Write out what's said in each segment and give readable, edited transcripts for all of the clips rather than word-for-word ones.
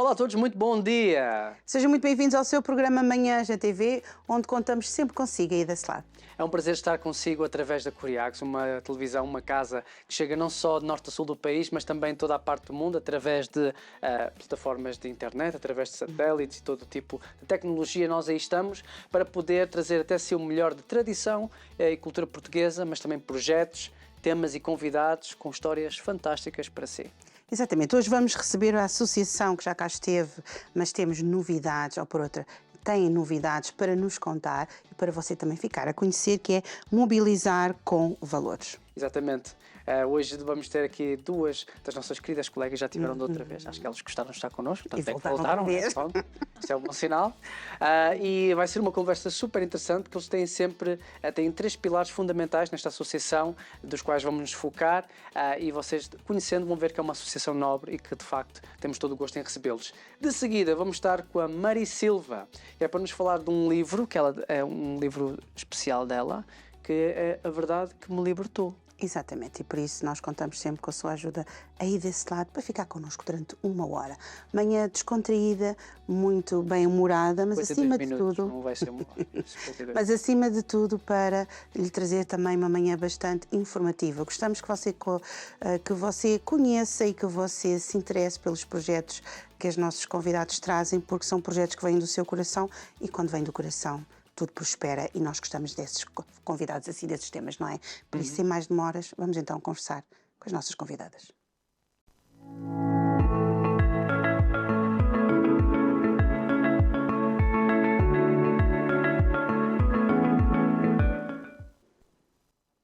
Olá a todos, muito bom dia! Sejam muito bem-vindos ao seu programa Manhãs na TV, onde contamos sempre consigo aí desse lado. É um prazer estar consigo através da Curiagos, uma televisão, uma casa que chega não só de norte a sul do país, mas também toda a parte do mundo, através de plataformas de internet, através de satélites e todo tipo de tecnologia. Nós aí estamos para poder trazer até si o melhor de tradição e cultura portuguesa, mas também projetos, temas e convidados com histórias fantásticas para si. Exatamente. Hoje vamos receber a associação que já cá esteve, mas temos novidades, ou por outra, têm novidades para nos contar e para você também ficar a conhecer, que é Mobilizar com Valores. Exatamente. Hoje vamos ter aqui duas das nossas queridas colegas, já tiveram de outra vez. Acho que elas gostaram de estar connosco, portanto é que voltaram. Isso é um bom sinal. E vai ser uma conversa super interessante, porque eles têm sempre têm 3 pilares fundamentais nesta associação, dos quais vamos nos focar, e vocês, conhecendo, vão ver que é uma associação nobre e que, de facto, temos todo o gosto em recebê-los. De seguida, vamos estar com a Mari Silva, que é para nos falar de um livro, que ela, é um livro especial dela, que é A Verdade que Me Libertou. Exatamente, e por isso nós contamos sempre com a sua ajuda aí desse lado para ficar connosco durante 1 hora. Manhã descontraída, muito bem-humorada, mas acima de tudo... Não vai ser mas acima de tudo para lhe trazer também uma manhã bastante informativa. Gostamos que você conheça e que você se interesse pelos projetos que os nossos convidados trazem, porque são projetos que vêm do seu coração e quando vêm do coração tudo prospera e nós gostamos desses convidados assim, desses temas, não é? Por isso, sem mais demoras, vamos então conversar com as nossas convidadas.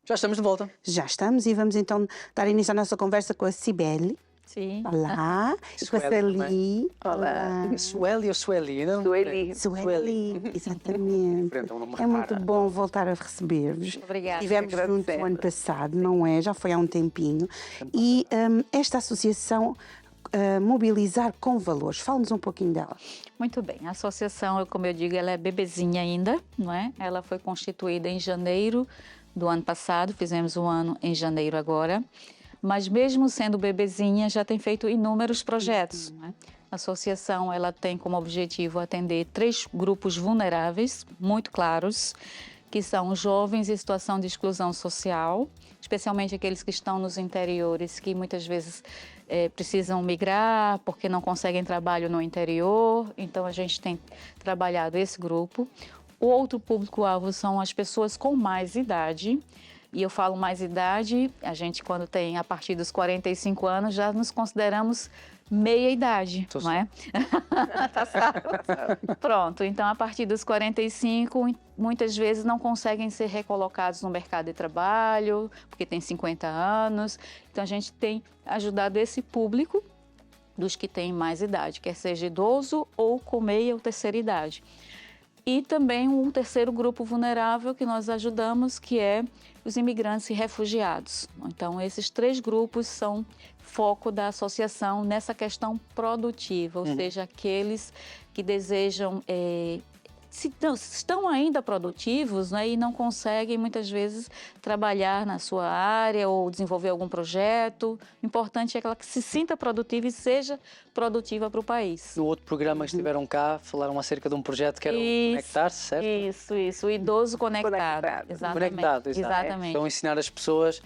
Já estamos de volta. Já estamos e vamos então dar início à nossa conversa com a Cibele. Sim. Olá. E com a Sueli. Olá. Sueli ou Sueli? Não? Sueli, exatamente. É muito bom voltar a receber-vos. Obrigada. Estivemos juntos no ano passado, não é? Já foi há um tempinho. E esta associação Mobilizar com Valores, fala-nos um pouquinho dela. Muito bem. A associação, como eu digo, ela é bebezinha ainda, não é? Ela foi constituída em janeiro do ano passado, fizemos um ano em janeiro agora. Mas mesmo sendo bebezinha, já tem feito inúmeros projetos. Né? A associação ela tem como objetivo atender 3 grupos vulneráveis, muito claros, que são jovens em situação de exclusão social, especialmente aqueles que estão nos interiores, que muitas vezes precisam migrar porque não conseguem trabalho no interior. Então, a gente tem trabalhado esse grupo. O outro público-alvo são as pessoas com mais idade. E eu falo mais idade, a gente quando tem a partir dos 45 anos já nos consideramos meia idade, não é? Tá certo. Pronto, então a partir dos 45 muitas vezes não conseguem ser recolocados no mercado de trabalho, porque tem 50 anos. Então a gente tem ajudado esse público dos que têm mais idade, quer seja idoso ou com meia ou terceira idade. E também um terceiro grupo vulnerável que nós ajudamos, que é os imigrantes e refugiados. Então, esses 3 grupos são foco da associação nessa questão produtiva, ou seja, aqueles que desejam, estão ainda produtivos, né, e não conseguem, muitas vezes, trabalhar na sua área ou desenvolver algum projeto. O importante é que ela se sinta produtiva e seja produtiva para o país. No outro programa que estiveram cá, falaram acerca de um projeto que era o Conectar-se, certo? Isso, o idoso conectado. Exatamente. Conectado, exatamente. Então, ensinar as pessoas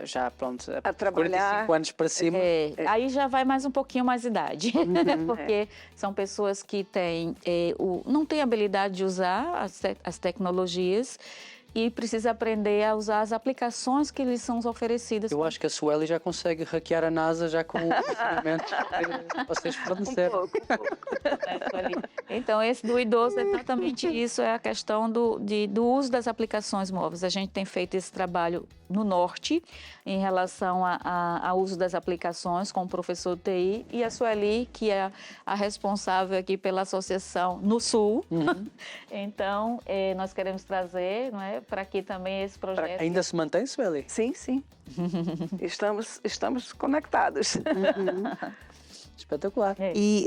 já, pronto, a trabalhar. 45 anos para cima. Aí já vai mais um pouquinho mais idade, porque são pessoas que têm, não têm habilidade de usar as tecnologias e precisa aprender a usar as aplicações que lhes são oferecidas. Eu acho que a Sueli já consegue hackear a NASA já com o conhecimento que vocês forneceram. Então, esse do idoso é exatamente isso, é a questão do uso das aplicações móveis. A gente tem feito esse trabalho no norte, em relação ao uso das aplicações com o professor TI, e a Sueli, que é a responsável aqui pela associação no sul. Então, nós queremos trazer, não é, para aqui também esse projeto. Ainda se mantém, Sueli? Sim, sim. estamos conectados. Espetacular. E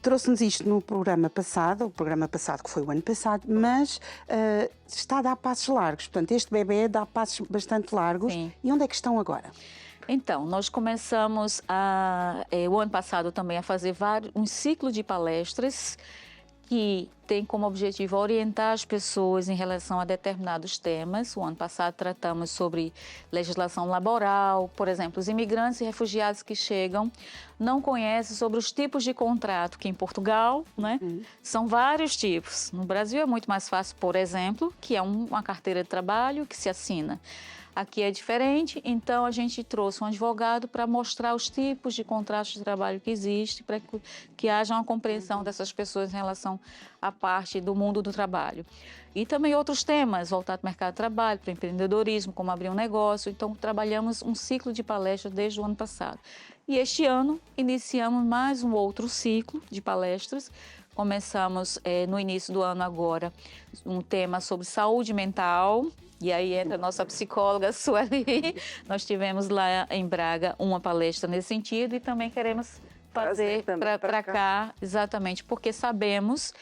trouxe-nos isto no programa passado, o programa passado que foi o ano passado, mas está a dar passos largos. Portanto, este bebê dá passos bastante largos. Sim. E onde é que estão agora? Então, nós começamos o ano passado também a fazer um ciclo de palestras que tem como objetivo orientar as pessoas em relação a determinados temas. O ano passado tratamos sobre legislação laboral, por exemplo, os imigrantes e refugiados que chegam não conhecem sobre os tipos de contrato que em Portugal, né, são vários tipos. No Brasil é muito mais fácil, por exemplo, que é uma carteira de trabalho que se assina. Aqui é diferente, então a gente trouxe um advogado para mostrar os tipos de contratos de trabalho que existem, para que haja uma compreensão dessas pessoas em relação à parte do mundo do trabalho. E também outros temas voltados para o mercado de trabalho, para o empreendedorismo, como abrir um negócio. Então, trabalhamos um ciclo de palestras desde o ano passado. E este ano, iniciamos mais um outro ciclo de palestras. Começamos no início do ano agora um tema sobre saúde mental. E aí entra a nossa psicóloga Sueli. Nós tivemos lá em Braga uma palestra nesse sentido e também queremos fazer para cá, exatamente, porque sabemos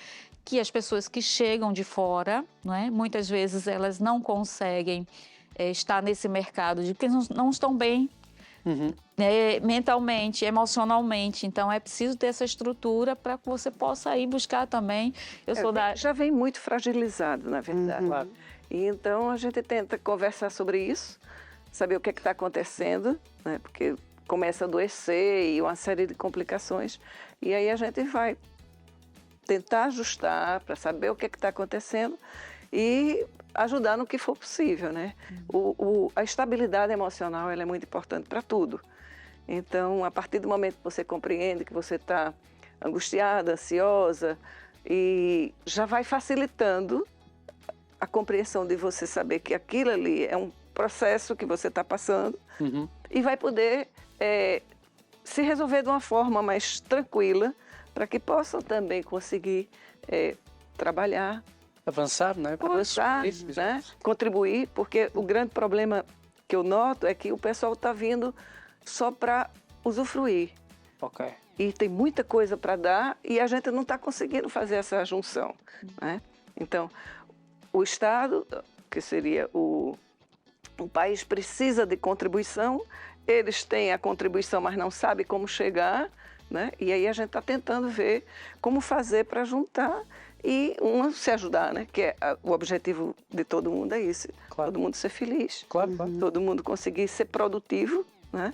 que as pessoas que chegam de fora, não é? Muitas vezes elas não conseguem estar nesse mercado, porque não estão bem mentalmente, emocionalmente. Então é preciso ter essa estrutura para que você possa ir buscar também. Já vem muito fragilizado, na verdade. Claro. E então a gente tenta conversar sobre isso, saber o que está acontecendo, né? Porque começa a adoecer e uma série de complicações. E aí a gente vai tentar ajustar para saber o que está acontecendo e ajudar no que for possível, né? A estabilidade emocional ela é muito importante para tudo. Então, a partir do momento que você compreende que você está angustiada, ansiosa, e já vai facilitando a compreensão de você saber que aquilo ali é um processo que você está passando e vai poder se resolver de uma forma mais tranquila para que possam também conseguir trabalhar. Avançar, né? Avançar, né? Contribuir, porque o grande problema que eu noto é que o pessoal está vindo só para usufruir. Ok. E tem muita coisa para dar e a gente não está conseguindo fazer essa junção, né? Então, o Estado, que seria o país, precisa de contribuição, eles têm a contribuição, mas não sabem como chegar, né? E aí a gente está tentando ver como fazer para juntar e se ajudar, né? Que o objetivo de todo mundo é isso, claro. Todo mundo ser feliz, claro. Todo mundo conseguir ser produtivo, né?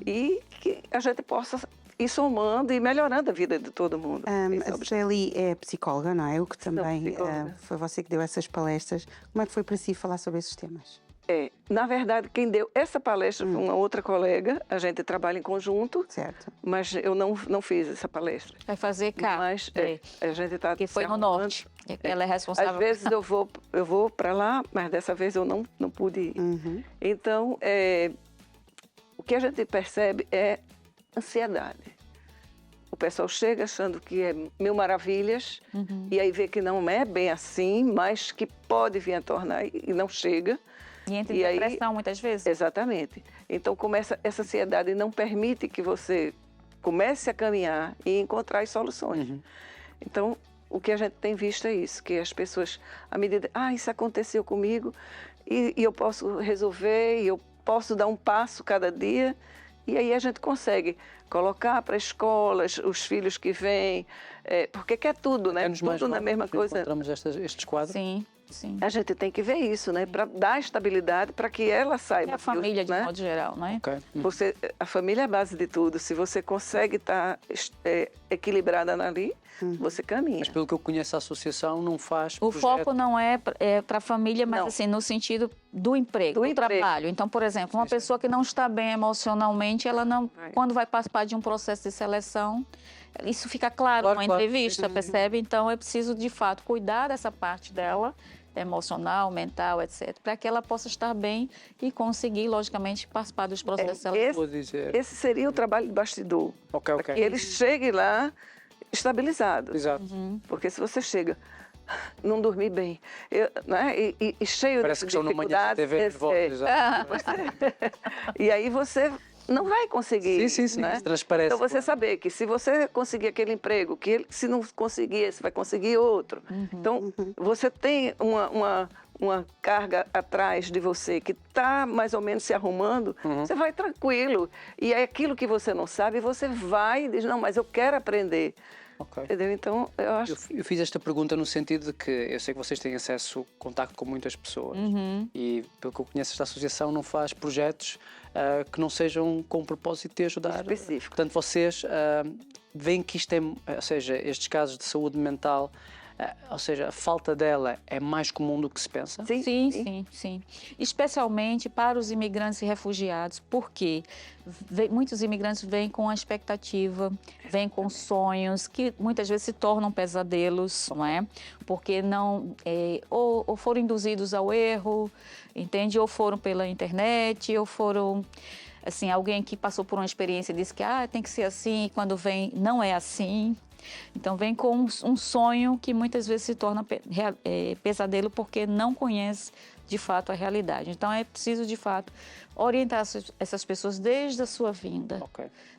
E que a gente possa ir somando e melhorando a vida de todo mundo. A Sueli é psicóloga, não é? Eu que também foi você que deu essas palestras. Como é que foi para si falar sobre esses temas? Na verdade, quem deu essa palestra foi uma outra colega, a gente trabalha em conjunto, certo. Mas eu não fiz essa palestra. Vai fazer cá. Mas a gente está... Que foi no norte, ela é responsável. Às vezes eu vou para lá, mas dessa vez eu não pude ir. Então, o que a gente percebe é ansiedade. O pessoal chega achando que é mil maravilhas e aí vê que não é bem assim, mas que pode vir a tornar e não chega. E entra em depressão muitas vezes. Exatamente. Então começa essa ansiedade e não permite que você comece a caminhar e encontrar as soluções. Então o que a gente tem visto é isso, que as pessoas, à medida, isso aconteceu comigo e eu posso resolver, e eu posso dar um passo cada dia. E aí a gente consegue colocar para escolas os filhos que vêm, porque quer tudo, né? Tudo na mesma coisa. Encontramos estes quadros. Sim, sim. A gente tem que ver isso, né? Para dar estabilidade, para que ela saiba. E a família, de modo geral, não é? Okay. A família é a base de tudo. Se você consegue estar equilibrada ali, você caminha. Mas pelo que eu conheço, a associação não faz O foco não é para a família, mas assim, no sentido do emprego, do trabalho. Então, por exemplo, uma pessoa que não está bem emocionalmente, ela não, quando vai participar de um processo de seleção, isso fica claro numa entrevista, percebe? Então, é preciso, de fato, cuidar dessa parte dela, emocional, mental, etc., para que ela possa estar bem e conseguir, logicamente, participar dos processos. Esse seria o trabalho do bastidor. Ok. Para que ele chegue lá estabilizado. Exato. Porque se você chega, não dormir bem, né? e cheio Parece de que dificuldades... Parece que estou numa manhã de TV de volta. E aí você não vai conseguir. Sim. Né? Transparece. Então, você saber que se você conseguir aquele emprego, se não conseguir, você vai conseguir outro. Então, você tem uma carga atrás de você que está mais ou menos se arrumando, você vai tranquilo. E é aquilo que você não sabe, você vai e diz, não, mas eu quero aprender. Ok. Entendeu? Então, eu acho... Eu fiz esta pergunta no sentido de que eu sei que vocês têm acesso, contacto com muitas pessoas e, pelo que eu conheço, esta associação não faz projetos que não sejam com o propósito de ajudar. Específico. Portanto, vocês veem que isto é, ou seja, estes casos de saúde mental, ou seja, a falta dela é mais comum do que se pensa? Sim. Especialmente para os imigrantes e refugiados, porque muitos imigrantes vêm com a expectativa, vêm com sonhos que muitas vezes se tornam pesadelos, não é? Porque não ou foram induzidos ao erro, entende? Ou foram pela internet, ou foram assim, alguém que passou por uma experiência e disse que tem que ser assim, e quando vem não é assim. Então, vem com um sonho que muitas vezes se torna pesadelo porque não conhece, de fato, a realidade. Então, é preciso, de fato, orientar essas pessoas desde a sua vinda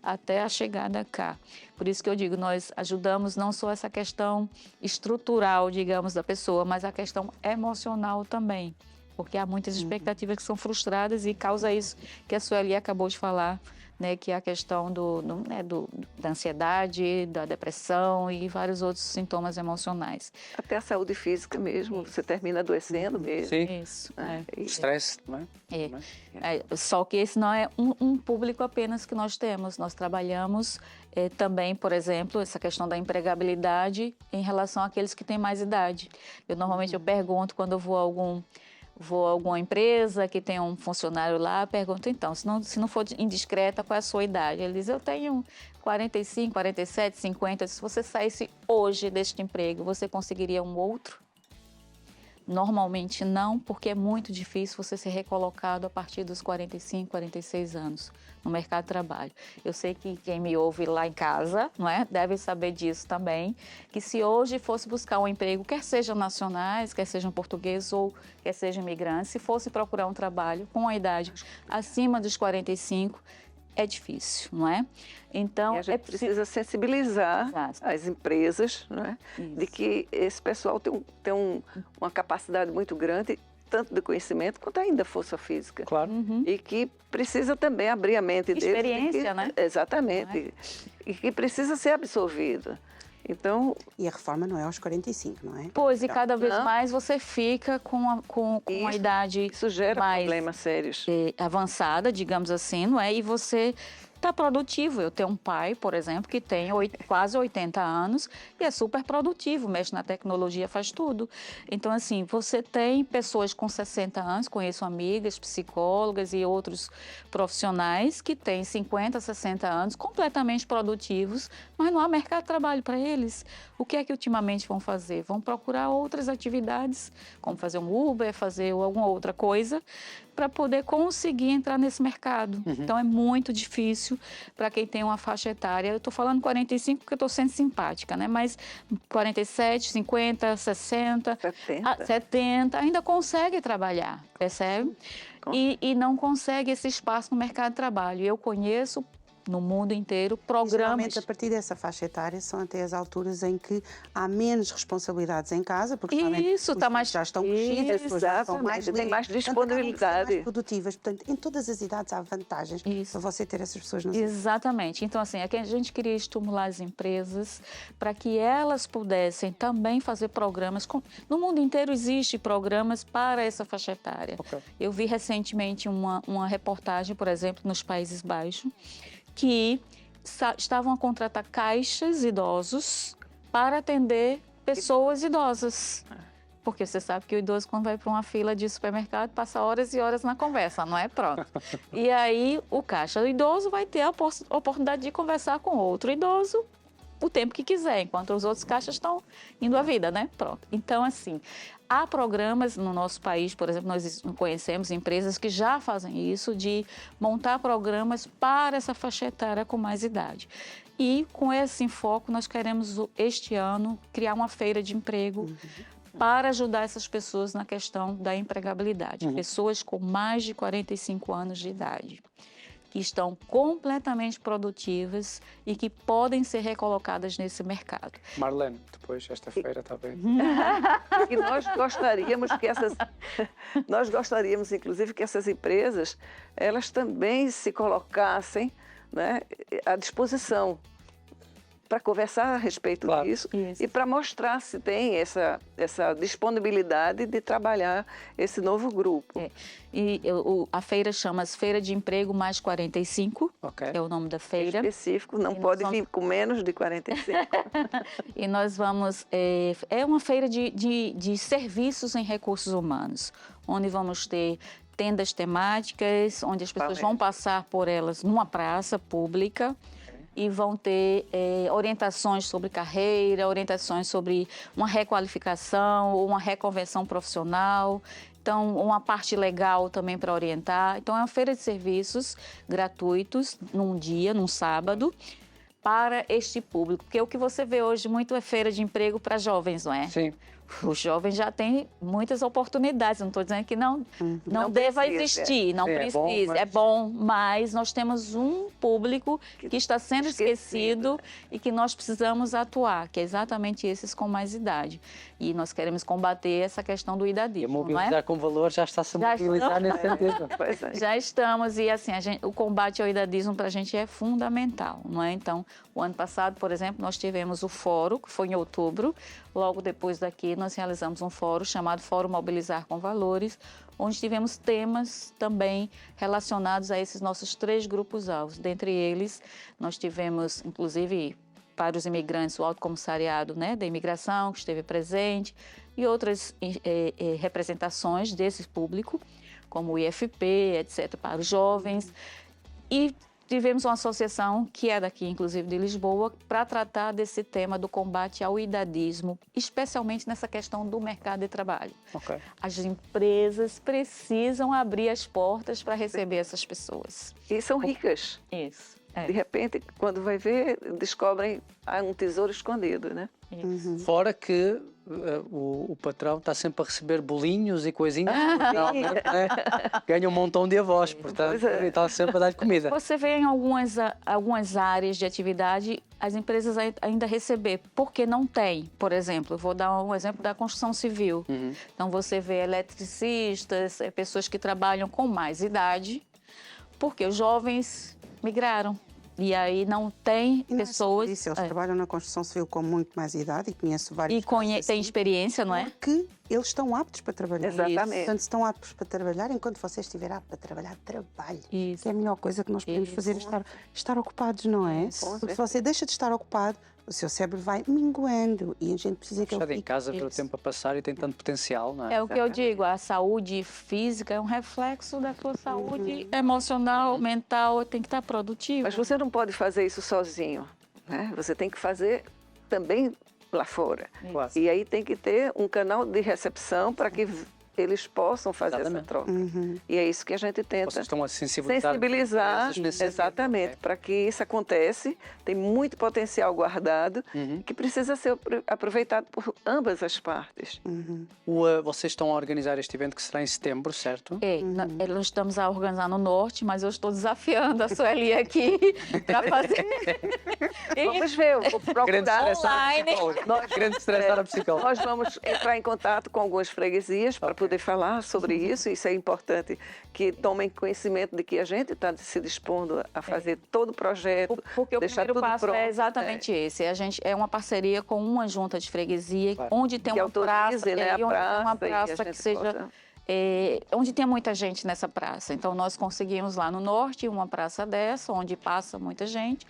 até a chegada cá. Por isso que eu digo, nós ajudamos não só essa questão estrutural, digamos, da pessoa, mas a questão emocional também. Porque há muitas expectativas que são frustradas e causa isso que a Sueli acabou de falar, né, que é a questão da ansiedade, da depressão e vários outros sintomas emocionais. Até a saúde física mesmo, você termina adoecendo mesmo. Sim. Isso. Estresse, não é? Só que esse não é um público apenas que nós temos. Nós trabalhamos também, por exemplo, essa questão da empregabilidade em relação àqueles que têm mais idade. Normalmente eu pergunto quando eu vou a alguma empresa que tem um funcionário lá, pergunto, então, se não for indiscreta, qual é a sua idade? Ele diz, eu tenho 45, 47, 50. Se você saísse hoje deste emprego, você conseguiria um outro? Normalmente não, porque é muito difícil você ser recolocado a partir dos 45, 46 anos no mercado de trabalho. Eu sei que quem me ouve lá em casa, não é, deve saber disso também, que se hoje fosse buscar um emprego, quer sejam nacionais, quer sejam portugueses ou quer sejam imigrantes, se fosse procurar um trabalho com a idade acima dos 45, é difícil, não é? Então, e a gente precisa sensibilizar as empresas, não é? De que esse pessoal tem uma capacidade muito grande, tanto de conhecimento quanto ainda da força física. Claro. E que precisa também abrir a mente deles. Experiência, né? Exatamente. E que precisa ser absorvida. Então... E a reforma não é aos 45, não é? Pois, e cada vez mais você fica com a idade isso gera mais problemas sérios. Avançada, digamos assim, não é? E você está produtivo. Eu tenho um pai, por exemplo, que tem quase 80 anos e é super produtivo, mexe na tecnologia, faz tudo. Então, assim, você tem pessoas com 60 anos, conheço amigas, psicólogas e outros profissionais que têm 50, 60 anos, completamente produtivos, mas não há mercado de trabalho para eles. O que é que ultimamente vão fazer? Vão procurar outras atividades, como fazer um Uber, fazer alguma outra coisa, para poder conseguir entrar nesse mercado. Então, é muito difícil para quem tem uma faixa etária. Eu estou falando 45 porque eu estou sendo simpática, né? Mas 47, 50, 60, 70 ainda consegue trabalhar, percebe? E não consegue esse espaço no mercado de trabalho. Eu conheço no mundo inteiro programas. Geralmente, a partir dessa faixa etária são até as alturas em que há menos responsabilidades em casa, porque isso, tá mais, já estão crescidos, as pessoas já estão mais tem mais disponibilidade. Mais produtivas. Portanto, em todas as idades há vantagens para você ter essas pessoas na sua vida. Exatamente. Então, assim, aqui a gente queria estimular as empresas para que elas pudessem também fazer programas. No mundo inteiro existe programas para essa faixa etária. Eu vi recentemente uma reportagem, por exemplo, nos Países Baixos, que estavam a contratar caixas idosos para atender pessoas idosas. Porque você sabe que o idoso, quando vai para uma fila de supermercado, passa horas e horas na conversa, não é? Pronto. E aí, o caixa idoso vai ter a oportunidade de conversar com outro idoso o tempo que quiser, enquanto os outros caixas estão indo à vida, né? Pronto. Então, assim, há programas no nosso país, por exemplo, nós conhecemos empresas que já fazem isso, de montar programas para essa faixa etária com mais idade. E com esse enfoque, nós queremos, este ano, criar uma feira de emprego para ajudar essas pessoas na questão da empregabilidade. Pessoas com mais de 45 anos de idade. que estão completamente produtivas e que podem ser recolocadas nesse mercado. Marlene, depois, esta feira está bem. E nós gostaríamos, inclusive, que essas empresas, elas também se colocassem, né, à disposição para conversar a respeito disso e para mostrar se tem essa disponibilidade de trabalhar esse novo grupo. A feira chama-se Feira de Emprego Mais 45, é o nome da feira. Específico, não pode vir com menos de 45. E nós vamos... É uma feira de serviços em recursos humanos, onde vamos ter tendas temáticas, onde as pessoas vão passar por elas numa praça pública, e vão ter orientações sobre carreira, orientações sobre uma requalificação ou uma reconversão profissional. Então, uma parte legal também para orientar. Então, é uma feira de serviços gratuitos, num sábado, para este público. Porque o que você vê hoje muito é feira de emprego para jovens, não é? Sim. Os jovens já têm muitas oportunidades, não estou dizendo que não deva existir, não precisa. É bom, mas nós temos um público que está sendo esquecido e que nós precisamos atuar, que é exatamente esses com mais idade. E nós queremos combater essa questão do idadismo. E mobilizar com valor já está-se a mobilizar nesse sentido. Já estamos, e assim, o combate ao idadismo para a gente é fundamental, não é? Então, o ano passado, por exemplo, nós tivemos o fórum, que foi em outubro. Logo depois daqui, nós realizamos um fórum chamado Fórum Mobilizar com Valores, onde tivemos temas também relacionados a esses nossos 3 grupos-alvos. Dentre eles, nós tivemos, inclusive, para os imigrantes, o Alto Comissariado, né, da Imigração, que esteve presente, e outras representações desse público, como o IFP, etc., para os jovens. E tivemos uma associação, que é daqui, inclusive, de Lisboa, para tratar desse tema do combate ao idadismo, especialmente nessa questão do mercado de trabalho. As empresas precisam abrir as portas para receber essas pessoas. E são ricas. Isso. De repente, quando vai ver, descobrem um tesouro escondido, né? Fora que o patrão está sempre a receber bolinhos e coisinhas, ganha um montão de avós, portanto, está sempre a dar comida. Você vê em algumas áreas de atividade as empresas ainda receber, porque não tem. Por exemplo, vou dar um exemplo da construção civil. Então, você vê eletricistas, pessoas que trabalham com mais idade, porque os jovens migraram. E aí não tem pessoas... Isso, eles trabalham na construção civil com muito mais idade e conheço vários... E têm experiência, não é? Porque eles estão aptos para trabalhar. Exatamente. Portanto, se estão aptos para trabalhar, enquanto você estiver apto para trabalhar, trabalhe. Isso. Que é a melhor coisa que nós podemos fazer, estar ocupados, não é? Porque se você deixa de estar ocupado, o seu cérebro vai minguando e a gente precisa que ele fique... em casa, ver o tempo a passar e tem tanto potencial, não é? É o que eu digo, a saúde física é um reflexo da sua saúde emocional, mental, tem que estar produtivo. Mas você não pode fazer isso sozinho, né? Você tem que fazer também lá fora. E aí tem que ter um canal de recepção para que eles possam fazer essa troca. E é isso que a gente tenta. Vocês estão a sensibilizar exatamente, para que isso aconteça. Tem muito potencial guardado que precisa ser aproveitado por ambas as partes. Vocês estão a organizar este evento que será em setembro, certo? Nós estamos a organizar no Norte, mas eu estou desafiando a Sueli aqui para fazer... Vamos ver, eu vou procurar online. Querendo estressar a psicóloga. Nós vamos entrar em contato com algumas freguesias para poder falar sobre isso. Isso é importante que tomem conhecimento de que a gente está se dispondo a fazer todo o projeto, porque deixar o primeiro tudo passo pronto. É exatamente esse. A gente é uma parceria com uma junta de freguesia, onde tem uma praça, uma praça que seja... onde tem muita gente nessa praça. Então, nós conseguimos lá no Norte uma praça dessa, onde passa muita gente,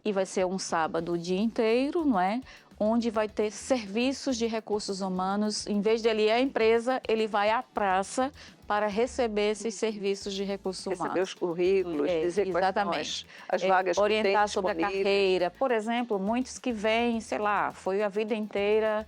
e vai ser um sábado o dia inteiro, não é? Onde vai ter serviços de recursos humanos. Em vez de ele ir à empresa, ele vai à praça para receber esses serviços de recursos humanos. Receber os currículos, dizer exatamente. As vagas orientar que tem sobre a carreira. Por exemplo, muitos que vêm, sei lá, foi a vida inteira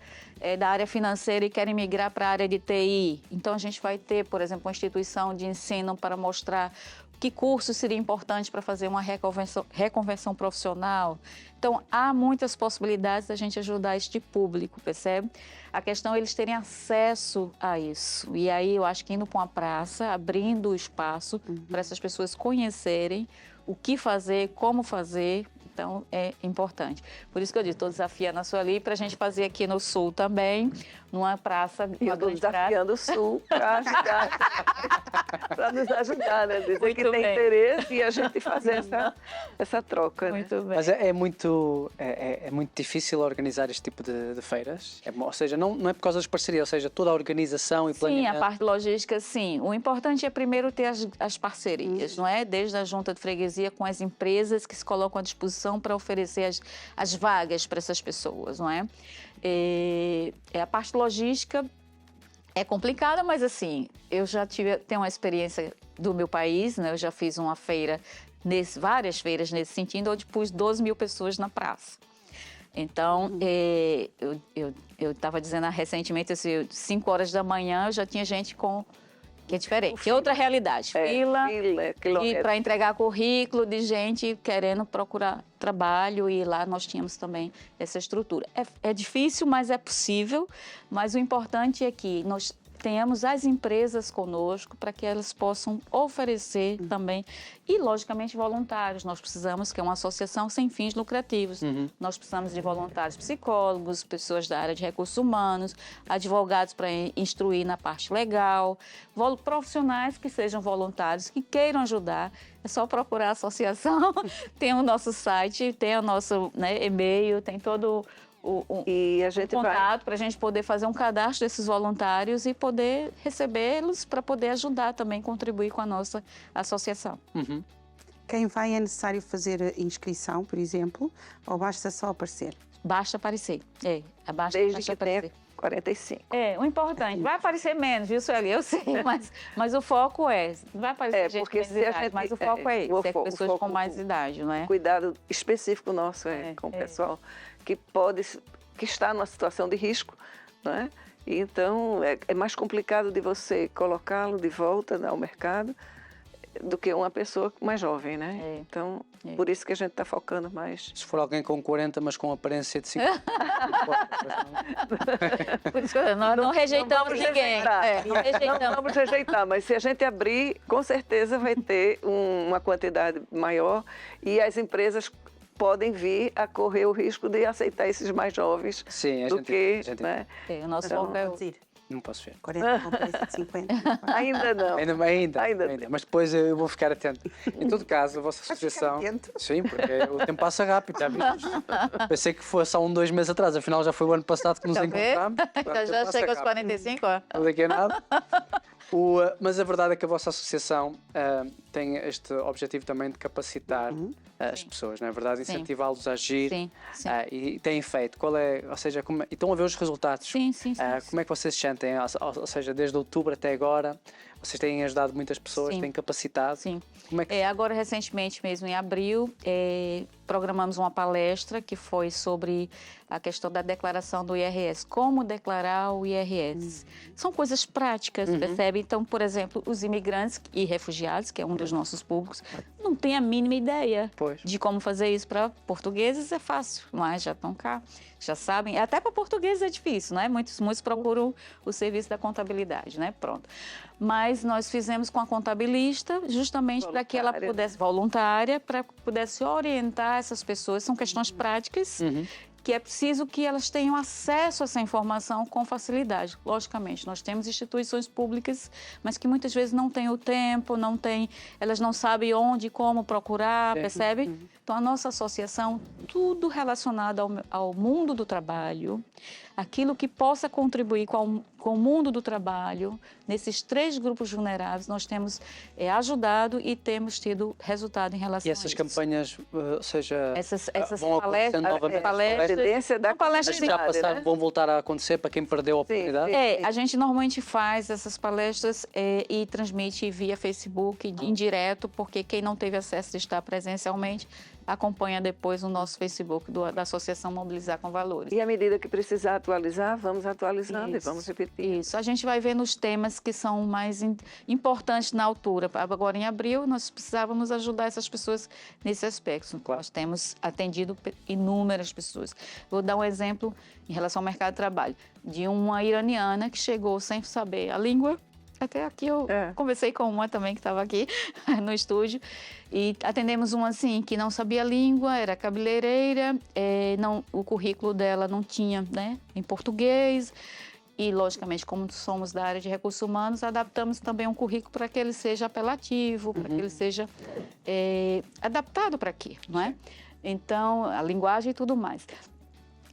da área financeira e querem migrar para a área de TI. Então, a gente vai ter, por exemplo, uma instituição de ensino para mostrar que curso seria importante para fazer uma reconversão profissional. Então, há muitas possibilidades da gente ajudar este público, percebe? A questão é eles terem acesso a isso. E aí, eu acho que indo para uma praça, abrindo o espaço para essas pessoas conhecerem o que fazer, como fazer. Então, é importante. Por isso que eu digo, estou desafiando a Sueli para a gente fazer aqui no Sul também, numa praça. E eu estou desafiando o Sul para ajudar, para nos ajudar, né? Dizer Muito que tem bem. interesse e a gente fazer essa troca. Né? Muito bem. Mas é muito difícil organizar este tipo de feiras? Ou seja, não é por causa das parcerias, ou seja, toda a organização e Sim, planeamento. a parte logística, sim. O importante é primeiro ter as parcerias, não é? Desde a junta de freguesia com as empresas que se colocam à disposição para oferecer as vagas para essas pessoas, não é? A parte logística é complicada, mas assim, eu já tenho uma experiência do meu país, né? Eu já fiz uma feira, várias feiras nesse sentido, onde pus 12 mil pessoas na praça. Então, eu estava dizendo recentemente, assim, 5 horas da manhã, eu já tinha gente que é diferente, que é outra realidade. Fila para entregar currículo de gente querendo procurar trabalho, e lá nós tínhamos também essa estrutura. É difícil, mas é possível, mas o importante é que nós tenhamos as empresas conosco para que elas possam oferecer também, e logicamente voluntários. Nós precisamos, que é uma associação sem fins lucrativos, nós precisamos de voluntários psicólogos, pessoas da área de recursos humanos, advogados para instruir na parte legal, profissionais que sejam voluntários, que queiram ajudar. É só procurar a associação, tem o nosso site, tem o nosso e-mail, tem todo e a gente contato para a gente poder fazer um cadastro desses voluntários e poder recebê-los para poder ajudar também, contribuir com a nossa associação. Quem vai é necessário fazer inscrição, por exemplo, ou basta só aparecer? Basta aparecer. Desde que tenha 45. O importante, vai aparecer menos, viu, Sueli? Eu sei, mas o foco vai aparecer gente com mais idade, mas o foco é esse, pessoas com mais idade, não é? Cuidado específico nosso com o pessoal que está numa situação de risco, não é? E então é mais complicado de você colocá-lo de volta ao mercado do que uma pessoa mais jovem, né? Então, por isso que a gente está focando mais. Se for alguém com 40, mas com aparência de 50. Por isso que nós não rejeitamos ninguém. Não vamos rejeitar, mas se a gente abrir, com certeza vai ter uma quantidade maior, e as empresas podem vir a correr o risco de aceitar esses mais jovens do que... Né? O nosso foco é Não posso ver. 40 com preço de 50. Ainda não. Ainda. Mas depois eu vou ficar atento. Em todo caso, a vossa associação... Sim, porque o tempo passa rápido, já viste? Pensei que fosse há 2 meses atrás, afinal já foi o ano passado que nos encontramos. Já chega aos 45, ó. Não daqui a nada. Mas a verdade é que a vossa associação tem este objetivo também de capacitar as pessoas, não é verdade? Incentivá-los a agir. Sim. E têm feito. Ou seja, e estão a ver os resultados. Sim. Como é que vocês se sentem? Ou seja, desde outubro até agora, vocês têm ajudado muitas pessoas, têm capacitado. Sim. Como é que... Agora, recentemente mesmo, em abril, programamos uma palestra que foi sobre a questão da declaração do IRS. Como declarar o IRS. São coisas práticas, percebe? Então, por exemplo, os imigrantes e refugiados, que é um dos nossos públicos, não têm a mínima ideia de como fazer isso. Para portugueses é fácil, mas já estão cá, já sabem. Até para portugueses é difícil, não é? Muitos procuram o serviço da contabilidade, né? Pronto. Mas nós fizemos com a contabilista, justamente para que ela pudesse, voluntária, para que pudesse orientar essas pessoas. São questões práticas, que é preciso que elas tenham acesso a essa informação com facilidade. Logicamente, nós temos instituições públicas, mas que muitas vezes não têm o tempo, elas não sabem onde e como procurar, percebe? Então, a nossa associação, tudo relacionado ao mundo do trabalho, aquilo que possa contribuir com o mundo do trabalho, nesses 3 grupos vulneráveis, nós temos ajudado e temos tido resultado em relação a isso. E essas campanhas, ou seja, essas vão acontecendo novamente? palestras já passaram, né? Vão voltar a acontecer para quem perdeu a oportunidade? A gente normalmente faz essas palestras e transmite via Facebook, em direto, porque quem não teve acesso de estar presencialmente, acompanha depois o nosso Facebook da Associação Mobilizar com Valores. E à medida que precisar atualizar, vamos atualizando e vamos repetir. Isso, a gente vai vendo os temas que são mais importantes na altura. Agora, em abril, nós precisávamos ajudar essas pessoas nesse aspecto. Claro. Nós temos atendido inúmeras pessoas. Vou dar um exemplo em relação ao mercado de trabalho, de uma iraniana que chegou sem saber a língua. Até aqui eu conversei com uma também que estava aqui no estúdio e atendemos uma assim que não sabia a língua, era cabeleireira, o currículo dela não tinha, né, em português e, logicamente, como somos da área de recursos humanos, adaptamos também um currículo para que ele seja apelativo, para que ele seja adaptado para aqui, não é? Então, a linguagem e tudo mais.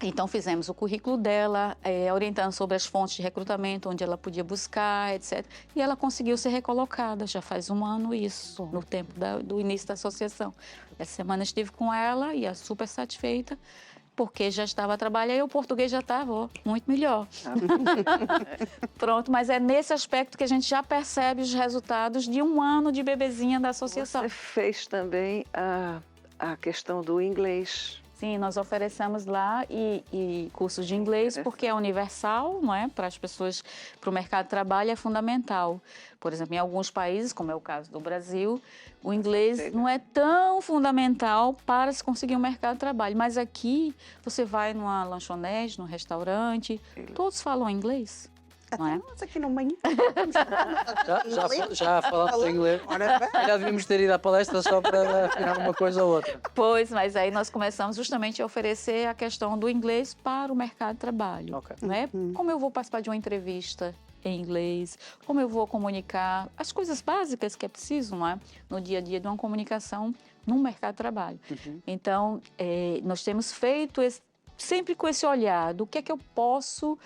Então, fizemos o currículo dela, orientando sobre as fontes de recrutamento, onde ela podia buscar, etc. E ela conseguiu ser recolocada, já faz um ano isso, no tempo do início da associação. Essa semana estive com ela e ela super satisfeita, porque já estava a trabalhar e o português já estava muito melhor. Pronto, mas é nesse aspecto que a gente já percebe os resultados de um ano de bebezinha da associação. Você fez também a questão do inglês. Sim, nós oferecemos lá e cursos de inglês porque é universal, não é? Para as pessoas, para o mercado de trabalho é fundamental. Por exemplo, em alguns países, como é o caso do Brasil, o inglês não é tão fundamental para se conseguir um mercado de trabalho. Mas aqui, você vai numa lanchonete, num restaurante, todos falam inglês. Não é? Nós aqui no manhã. Já falamos inglês. Já devíamos ter ido à palestra só para afinar uma coisa ou outra. Pois, mas aí nós começamos justamente a oferecer a questão do inglês para o mercado de trabalho. Okay. Não é? Como eu vou participar de uma entrevista em inglês, como eu vou comunicar, as coisas básicas que é preciso, não é? No dia a dia de uma comunicação no mercado de trabalho. Então, nós temos feito sempre com esse olhar do que é que eu posso...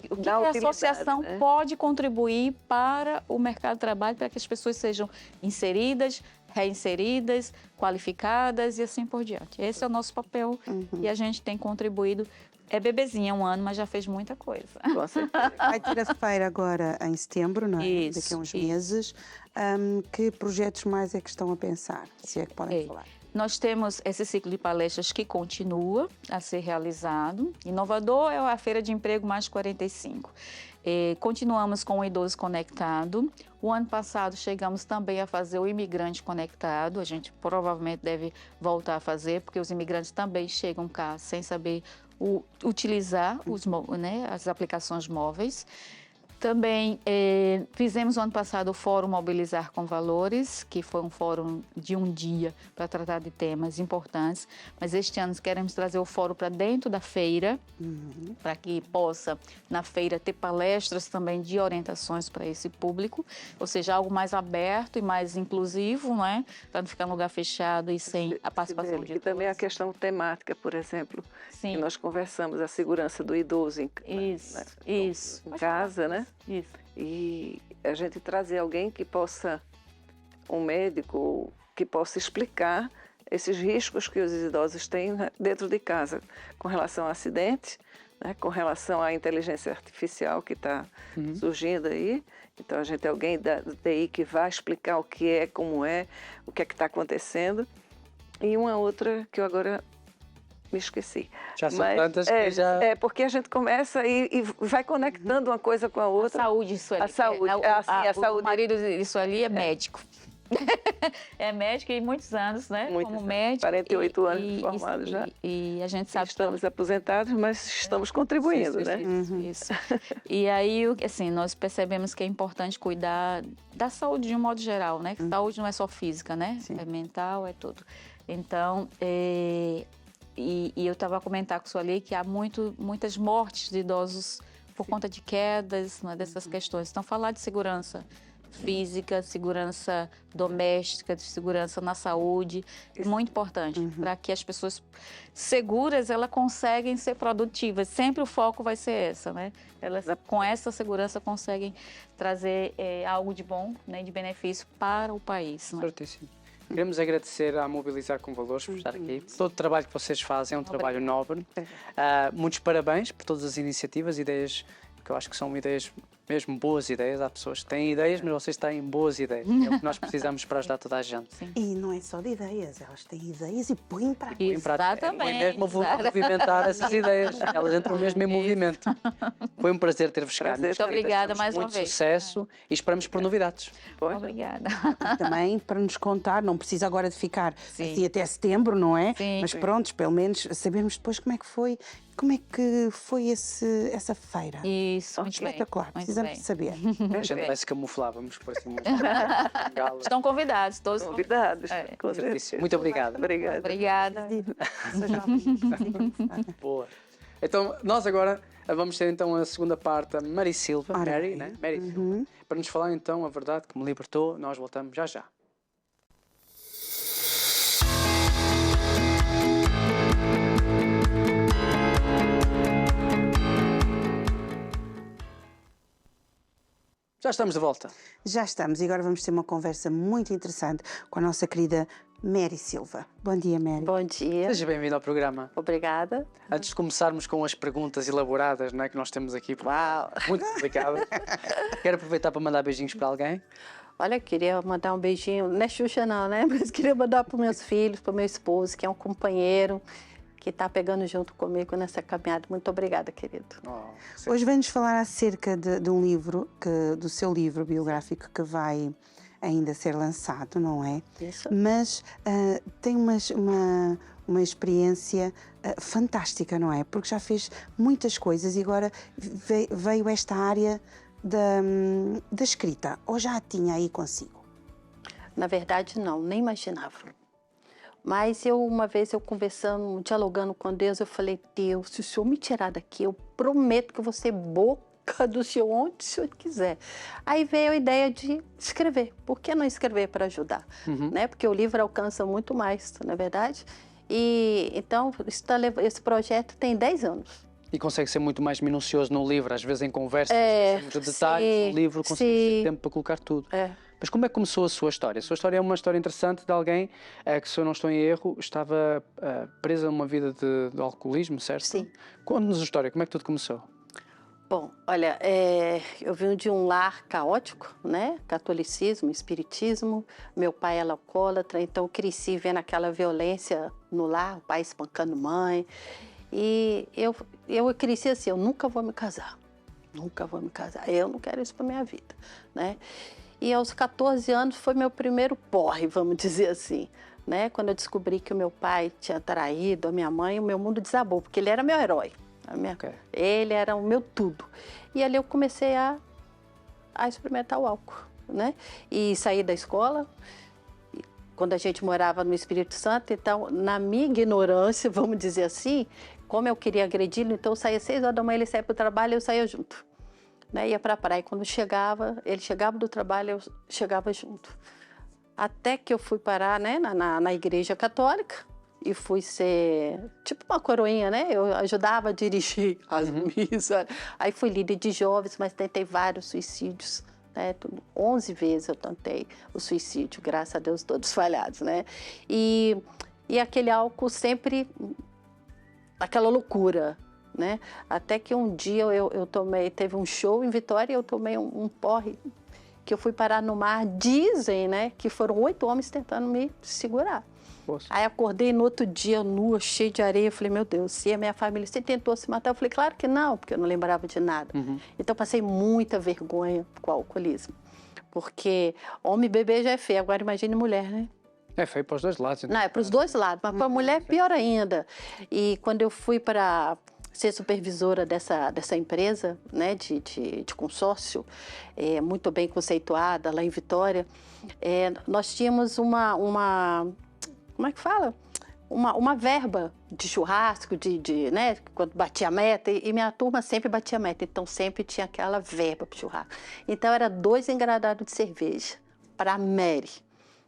O que a associação pode contribuir para o mercado de trabalho, para que as pessoas sejam inseridas, reinseridas, qualificadas e assim por diante. Esse é o nosso papel e a gente tem contribuído. É bebezinha, um ano, mas já fez muita coisa. Vai ter a feira agora em setembro, não é? Isso, daqui a uns meses. Que projetos mais é que estão a pensar, se é que podem falar? Nós temos esse ciclo de palestras que continua a ser realizado. Inovador é a Feira de Emprego Mais 45. Continuamos com o Idoso Conectado. O ano passado chegamos também a fazer o Imigrante Conectado. A gente provavelmente deve voltar a fazer, porque os imigrantes também chegam cá sem saber utilizar as aplicações móveis. Também fizemos no ano passado o Fórum Mobilizar com Valores, que foi um fórum de um dia para tratar de temas importantes. Mas este ano queremos trazer o fórum para dentro da feira, para que possa, na feira, ter palestras também de orientações para esse público. Ou seja, algo mais aberto e mais inclusivo, não é? Para não ficar num lugar fechado e sem a participação de todos. E também a questão temática, por exemplo, Sim. que nós conversamos, a segurança do idoso em casa, né? Isso. E a gente trazer alguém que possa, um médico, que possa explicar esses riscos que os idosos têm dentro de casa, com relação a acidentes, né, com relação à inteligência artificial que está surgindo aí. Então, a gente tem alguém da TI que vai explicar o que é, como é, o que é que está acontecendo. E uma outra que eu agora me esqueci. Já são tantas que já... porque a gente começa e vai conectando uma coisa com a outra. A saúde, Sueli. A saúde. A saúde. O marido de Sueli é médico. É médico e muitos anos, né? Muitos como anos. médico. 48 anos formado já. E a gente sabe... Estamos aposentados, mas estamos contribuindo, né? Isso. E aí, assim, nós percebemos que é importante cuidar da saúde de um modo geral, né? Saúde não é só física, né? Sim. É mental, é tudo. Então, E eu estava a comentar com a Sueli que há muitas mortes de idosos por conta de quedas, né, dessas questões. Então, falar de segurança física, segurança doméstica, de segurança na saúde, é muito importante para que as pessoas seguras elas conseguem ser produtivas. Sempre o foco vai ser essa, né? Elas com essa segurança conseguem trazer algo de bom, né, de benefício para o país. Né? Certíssimo. Queremos agradecer à Mobilizar com Valores por estar aqui. Todo o trabalho que vocês fazem é um trabalho nobre. Muitos parabéns por todas as iniciativas, ideias que eu acho que são ideias mesmo boas ideias. Há pessoas que têm ideias, mas vocês têm boas ideias. É o que nós precisamos para ajudar toda a gente. Sim. E não é só de ideias, elas têm ideias e põem em prática. Em prática, Exatamente. põe mesmo a movimentar essas ideias. Elas entram mesmo em movimento. Foi um prazer ter-vos cá. Prazer. Muito obrigada mais uma Muito vez. sucesso e esperamos por novidades. Pois. Obrigada. Também para nos contar, não precisa agora de ficar Sim. assim até setembro, não é? Sim. Mas pronto, pelo menos sabemos depois como é que foi essa feira. Isso, muito bem. Espetacular, Muito precisamos bem. de saber. A gente vai se camuflar, vamos por assim. Galas. Estão convidados, todos. Convidados, É. com certeza. Muito obrigado. Obrigada. Obrigada. Boa. Então, nós agora vamos ter então a segunda parte, a Mary Silva, Ora Mary, bem. né? Mary Silva, para nos falar então a verdade que me libertou. Nós voltamos já já. Já estamos de volta. Já estamos e agora vamos ter uma conversa muito interessante com a nossa querida Mary Silva. Bom dia, Mary. Bom dia, Seja bem-vindo ao programa. obrigada. Antes de começarmos com as perguntas elaboradas, não é, que nós temos aqui, Uau! muito complicadas, quero aproveitar para mandar beijinhos para alguém. Olha, queria mandar um beijinho, não é Xuxa não, né? Mas queria mandar para os meus filhos, para o meu esposo, que é um companheiro que está pegando junto comigo nessa caminhada. Muito obrigada, querido. Oh, Hoje vem-nos falar acerca de um livro, do seu livro biográfico que vai ainda ser lançado, não é? Isso. Mas tem uma experiência fantástica, não é? Porque já fez muitas coisas e agora veio esta área da escrita. Ou já a tinha aí consigo? Na verdade, não, nem imaginava. Mas uma vez eu conversando, dialogando com Deus, eu falei, Deus, se o Senhor me tirar daqui, eu prometo que eu vou ser boca do Senhor onde o Senhor quiser. Aí veio a ideia de escrever. Por que não escrever para ajudar? Né? Porque o livro alcança muito mais, não é verdade? E então, esse projeto tem 10 anos. E consegue ser muito mais minucioso no livro, às vezes em conversa, de detalhes, sim, no livro consegue ter tempo para colocar tudo. É. Mas como é que começou a sua história? A sua história é uma história interessante de alguém que, se eu não estou em erro, estava presa numa vida de alcoolismo, certo? Sim. Conte-nos a história, como é que tudo começou? Bom, olha, eu vim de um lar caótico, né? Catolicismo, espiritismo. Meu pai era alcoólatra, então eu cresci vendo aquela violência no lar, o pai espancando mãe. E eu cresci assim, eu nunca vou me casar. Nunca vou me casar. Eu não quero isso para minha vida, né? E aos 14 anos foi meu primeiro porre, vamos dizer assim, né? Quando eu descobri que o meu pai tinha traído a minha mãe, o meu mundo desabou, porque ele era meu herói. Ele era o meu tudo. E ali eu comecei a experimentar o álcool, né? E saí da escola, quando a gente morava no Espírito Santo, então, na minha ignorância, vamos dizer assim, como eu queria agredi-lo, então eu saía às 6 horas da manhã, ele saía para o trabalho e eu saía junto. Né? Ia para a praia. Quando ele chegava do trabalho, eu chegava junto. Até que eu fui parar, né, na igreja católica e fui ser tipo uma coroinha, né? Eu ajudava a dirigir as missas. Aí fui líder de jovens, mas tentei vários suicídios. Né? 11 vezes eu tentei o suicídio, graças a Deus todos falhados, né? E aquele álcool sempre, aquela loucura, né? Até que um dia teve um show em Vitória e eu tomei um porre que eu fui parar no mar. Dizem, né, que foram 8 homens tentando me segurar. Poxa. Aí acordei no outro dia nua, cheia de areia. Falei, meu Deus, se a minha família se tentou se matar? Eu falei, claro que não, porque eu não lembrava de nada. Então passei muita vergonha com o alcoolismo. Porque homem beber já é feio, agora imagine mulher, né? É feio para os dois lados. Então. Não, é para os dois lados, mas para a mulher pior ainda. E quando eu fui para ser supervisora dessa empresa, né, de consórcio, muito bem conceituada lá em Vitória, nós tínhamos como é que fala? Uma verba de churrasco, né, quando batia a meta, e minha turma sempre batia a meta, então sempre tinha aquela verba para churrasco. Então era 2 engradados de cerveja para a Mary.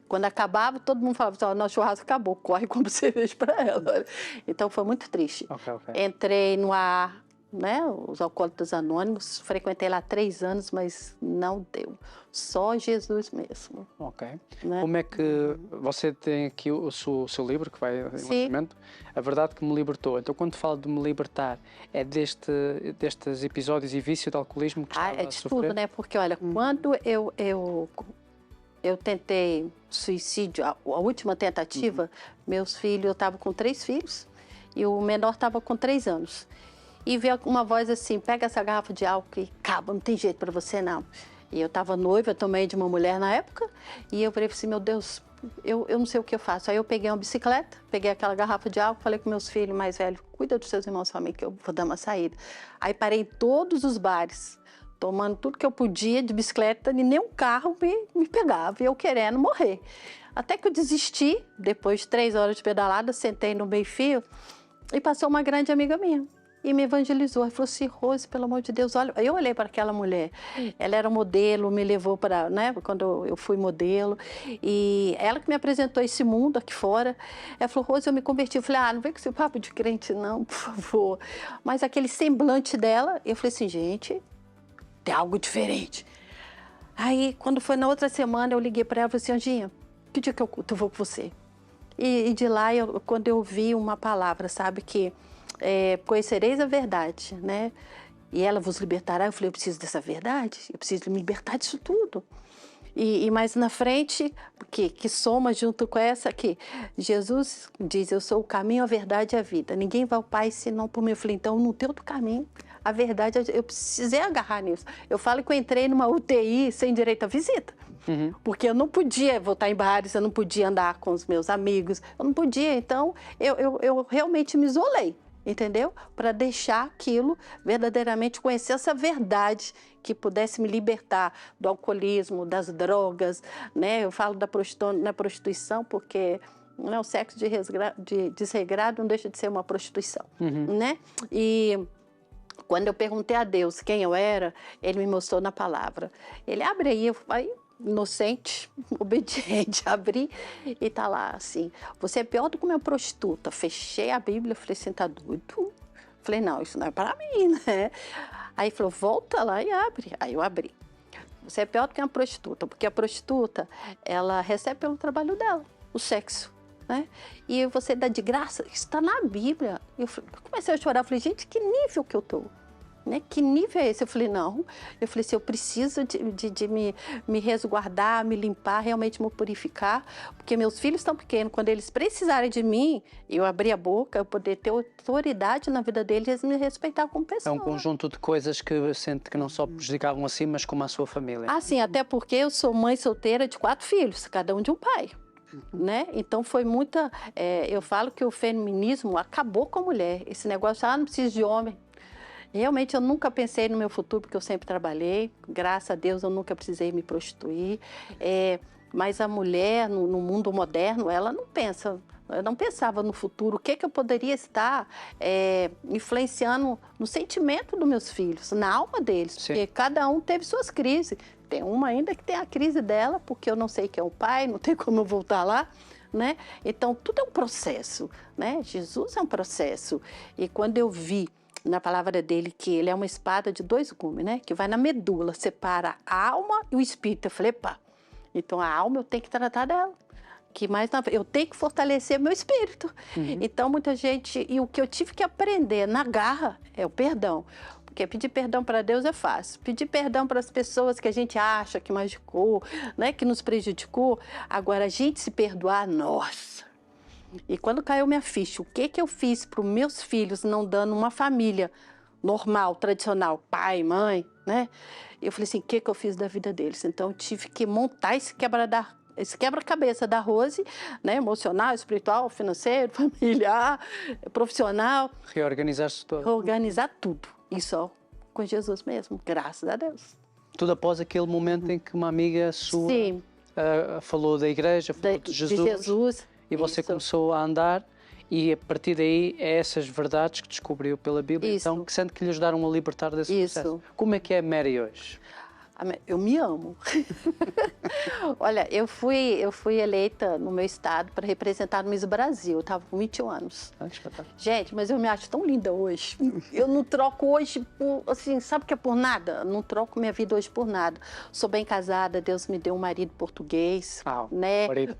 Quando acabava, todo mundo falava assim, nosso churrasco acabou, corre e compra cerveja para ela. Então foi muito triste. Okay. Entrei no ar né? Os Alcoólatras Anônimos. Frequentei lá 3 anos, mas não deu. Só Jesus mesmo. Ok. Né? Como é que você tem aqui o seu livro, que vai em lançamento, A Verdade que Me Libertou. Então, quando fala de me libertar, é destes episódios e vício de alcoolismo que estava É a de sofrer? tudo, né? Porque, olha, quando eu tentei suicídio, a última tentativa, meus filhos, eu estava com 3 filhos e o menor estava com 3 anos. E veio uma voz assim, pega essa garrafa de álcool e acaba, não tem jeito para você não. E eu estava noiva também de uma mulher na época e eu falei assim, meu Deus, eu não sei o que eu faço. Aí eu peguei uma bicicleta, peguei aquela garrafa de álcool, falei com meus filhos mais velhos, cuida dos seus irmãos também que eu vou dar uma saída. Aí parei em todos os bares, tomando tudo que eu podia de bicicleta e nenhum carro me pegava, e eu querendo morrer. Até que eu desisti, depois de 3 horas de pedalada, sentei no meio-fio e passou uma grande amiga minha e me evangelizou. Ela falou assim, Rose, pelo amor de Deus, olha. Eu olhei para aquela mulher, ela era modelo, me levou para, né, quando eu fui modelo, e ela que me apresentou esse mundo aqui fora. Ela falou, Rose, eu me converti. Eu falei, não vem com esse papo de crente não, por favor. Mas aquele semblante dela, eu falei assim, gente, tem algo diferente. Aí, quando foi na outra semana, eu liguei para ela e falei assim, Anjinha, que dia que eu vou com você? E de lá, quando eu vi uma palavra, sabe, que conhecereis a verdade, né? E ela vos libertará. Eu falei, eu preciso dessa verdade, eu preciso me libertar disso tudo. E mais na frente, que soma junto com essa aqui, Jesus diz, eu sou o caminho, a verdade e a vida. Ninguém vai ao Pai senão por mim. Eu falei, então, no teu caminho, a verdade, eu precisei agarrar nisso. Eu falo que eu entrei numa UTI sem direito à visita. Porque eu não podia voltar em bares, eu não podia andar com os meus amigos, eu não podia. Então, eu realmente me isolei, entendeu? Para deixar aquilo, verdadeiramente conhecer essa verdade que pudesse me libertar do alcoolismo, das drogas, né? Eu falo na prostituição porque o sexo de desregrado não deixa de ser uma prostituição, né? E quando eu perguntei a Deus quem eu era, Ele me mostrou na palavra. Ele abre aí, inocente, obediente, abri e tá lá assim, você é pior do que uma prostituta. Fechei a Bíblia, falei assim, tá doido? Falei, não, isso não é para mim, né? Aí falou, volta lá e abre. Aí eu abri. Você é pior do que uma prostituta, porque a prostituta, ela recebe pelo trabalho dela, o sexo, né? E você dá de graça, isso está na Bíblia. Eu comecei a chorar, falei, gente, que nível que eu tô? Né? Que nível é esse? Eu falei, não. Eu falei assim, eu preciso de me resguardar, me limpar, realmente me purificar, porque meus filhos estão pequenos. Quando eles precisarem de mim, eu abrir a boca, eu poder ter autoridade na vida deles, eles me respeitar como pessoa. É um conjunto de coisas que sente que não só prejudicavam a si, mas como a sua família. Ah, sim, até porque eu sou mãe solteira de 4 filhos, cada um de um pai. Né? Então foi muita... eu falo que o feminismo acabou com a mulher. Esse negócio, não preciso de homem. Realmente eu nunca pensei no meu futuro, porque eu sempre trabalhei. Graças a Deus eu nunca precisei me prostituir. Mas a mulher, no mundo moderno, ela não pensa. Eu não pensava no futuro, o que eu poderia estar influenciando no sentimento dos meus filhos, na alma deles. Sim. Porque cada um teve suas crises. Tem uma ainda que tem a crise dela, porque eu não sei quem é o pai, não tem como eu voltar lá. Né? Então, tudo é um processo. Né? Jesus é um processo. E quando eu vi na palavra dele que ele é uma espada de 2 gumes, né? Que vai na medula, separa a alma e o espírito. Eu falei, pá, então a alma eu tenho que tratar dela. Eu tenho que fortalecer meu espírito. Então, muita gente... E o que eu tive que aprender na garra é o perdão. Porque pedir perdão para Deus é fácil. Pedir perdão para as pessoas que a gente acha que machucou, né? Que nos prejudicou. Agora, a gente se perdoar, nossa... E quando caiu minha ficha, o que eu fiz para os meus filhos, não dando uma família normal, tradicional, pai, mãe, né? Eu falei assim, o que eu fiz da vida deles? Então, eu tive que montar esse quebra-cabeça da Rose, né? Emocional, espiritual, financeiro, familiar, profissional. Reorganizar-se todo. Reorganizar tudo. E só com Jesus mesmo, graças a Deus. Tudo após aquele momento em que uma amiga sua falou da igreja, falou de Jesus. E você começou a andar e a partir daí é essas verdades que descobriu pela Bíblia. Então, que sente que lhe ajudaram a libertar desse processo. Como é que é a Mary hoje? Eu me amo. Olha, eu fui eleita no meu estado para representar no Miss Brasil. Eu estava com 21 anos. Gente, mas eu me acho tão linda hoje. Eu não troco hoje por, assim, sabe o que é por nada? Não troco minha vida hoje por nada. Sou bem casada, Deus me deu um marido português, né? Marido.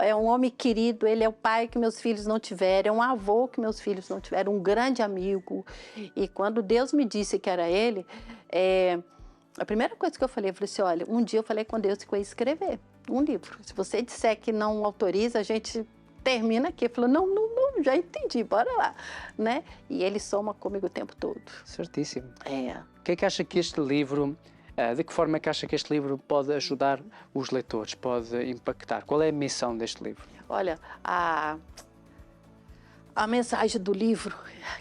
É um homem querido, ele é o pai que meus filhos não tiveram, é um avô que meus filhos não tiveram, um grande amigo. E quando Deus me disse que era ele, a primeira coisa que eu falei assim, olha, um dia eu falei com Deus que eu ia escrever um livro. Se você disser que não autoriza, a gente termina aqui. Ele falou, não, já entendi, bora lá, né? E ele soma comigo o tempo todo. Certíssimo. O que é que acha que este livro, de que forma é que acha que este livro pode ajudar os leitores, pode impactar? Qual é a missão deste livro? Olha, a mensagem do livro,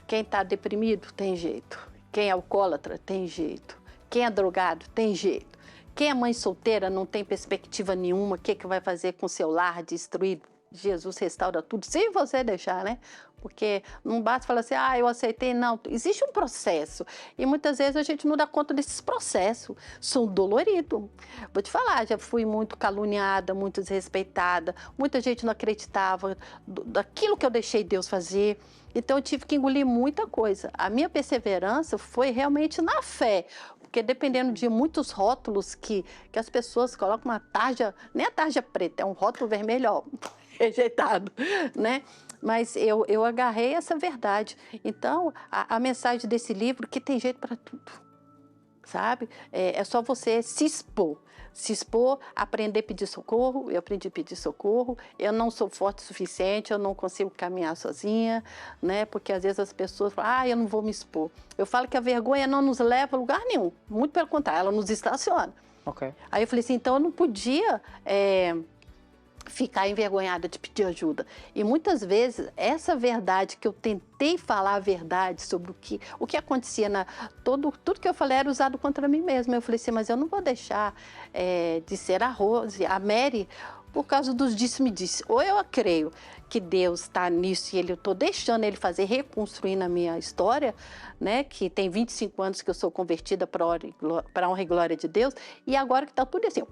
quem está deprimido tem jeito, quem é alcoólatra tem jeito, quem é drogado tem jeito, quem é mãe solteira não tem perspectiva nenhuma, o que vai fazer com o seu lar destruído? Jesus restaura tudo, se você deixar, né? Porque não basta falar assim, eu aceitei, não. Existe um processo. E muitas vezes a gente não dá conta desses processos. São doloridos. Vou te falar, já fui muito caluniada, muito desrespeitada. Muita gente não acreditava daquilo que eu deixei Deus fazer. Então eu tive que engolir muita coisa. A minha perseverança foi realmente na fé. Porque dependendo de muitos rótulos que as pessoas colocam uma tarja, nem a tarja preta, é um rótulo vermelho, ó, rejeitado, né? Mas eu agarrei essa verdade. Então, a mensagem desse livro, que tem jeito para tudo, sabe? É só você se expor. Se expor, aprender a pedir socorro. Eu aprendi a pedir socorro. Eu não sou forte o suficiente, eu não consigo caminhar sozinha, né? Porque às vezes as pessoas falam, eu não vou me expor. Eu falo que a vergonha não nos leva a lugar nenhum. Muito pelo contrário, ela nos estaciona. Okay. Aí eu falei assim, então eu não podia ficar envergonhada de pedir ajuda. E muitas vezes, essa verdade que eu tentei falar a verdade sobre o que acontecia, tudo que eu falei era usado contra mim mesma. Eu falei assim, mas eu não vou deixar de ser a Rose, a Mary, por causa dos disse-me-disse. Ou eu creio que Deus está nisso e eu estou deixando Ele fazer, reconstruir na minha história, né? Que tem 25 anos que eu sou convertida para a honra e glória de Deus, e agora que está tudo assim,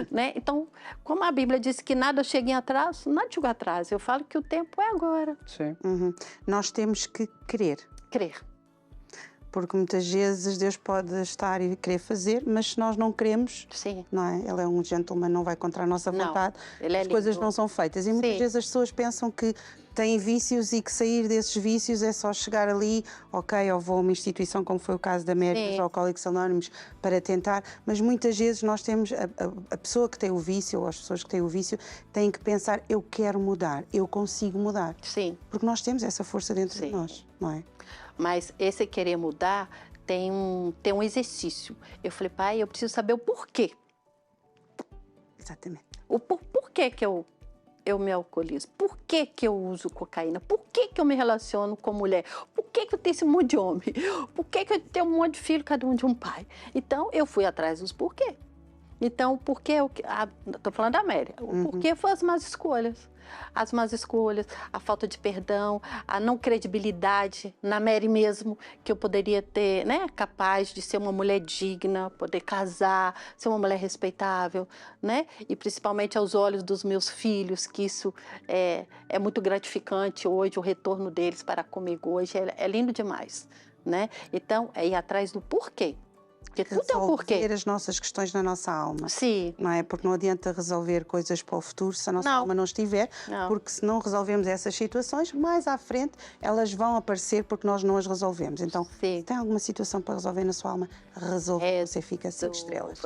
né? Então, como a Bíblia diz que nada chega em atraso, nada chega atrás. Eu falo que o tempo é agora. Sim. Nós temos que querer. Crer. Porque muitas vezes Deus pode estar e querer fazer, mas se nós não queremos, sim, não é? Ele é um gentleman, não vai contra a nossa vontade, as coisas não são feitas. E muitas vezes as pessoas pensam que têm vícios e que sair desses vícios é só chegar ali, ok, eu vou a uma instituição, como foi o caso da Mary, dos Alcoólicos Anónimos, para tentar, mas muitas vezes nós temos, a pessoa que tem o vício, ou as pessoas que têm o vício, têm que pensar, eu quero mudar, eu consigo mudar. Sim. Porque nós temos essa força dentro de nós, não é? Mas esse querer mudar tem um exercício. Eu falei, pai, eu preciso saber o porquê. Exatamente. O porquê que eu me alcoolizo? Por que eu uso cocaína? Por que eu me relaciono com mulher? Por que eu tenho esse monte de homem? Por que eu tenho um monte de filho, cada um de um pai? Então, eu fui atrás dos porquê. Então, o porquê... Estou falando da Mary. O porquê foi as más escolhas. As más escolhas, a falta de perdão, a não credibilidade na Mary mesmo, que eu poderia ter, né, capaz de ser uma mulher digna, poder casar, ser uma mulher respeitável, né? E principalmente aos olhos dos meus filhos, que isso é muito gratificante hoje, o retorno deles para comigo hoje é lindo demais, né? Então, é ir atrás do porquê. Porque tudo é um porquê. Resolver as nossas questões na nossa alma. Sim. Não é? Porque não adianta resolver coisas para o futuro se a nossa alma não estiver, porque se não resolvemos essas situações, mais à frente elas vão aparecer porque nós não as resolvemos. Então, se tem alguma situação para resolver na sua alma, resolve, você fica 5 estrelas.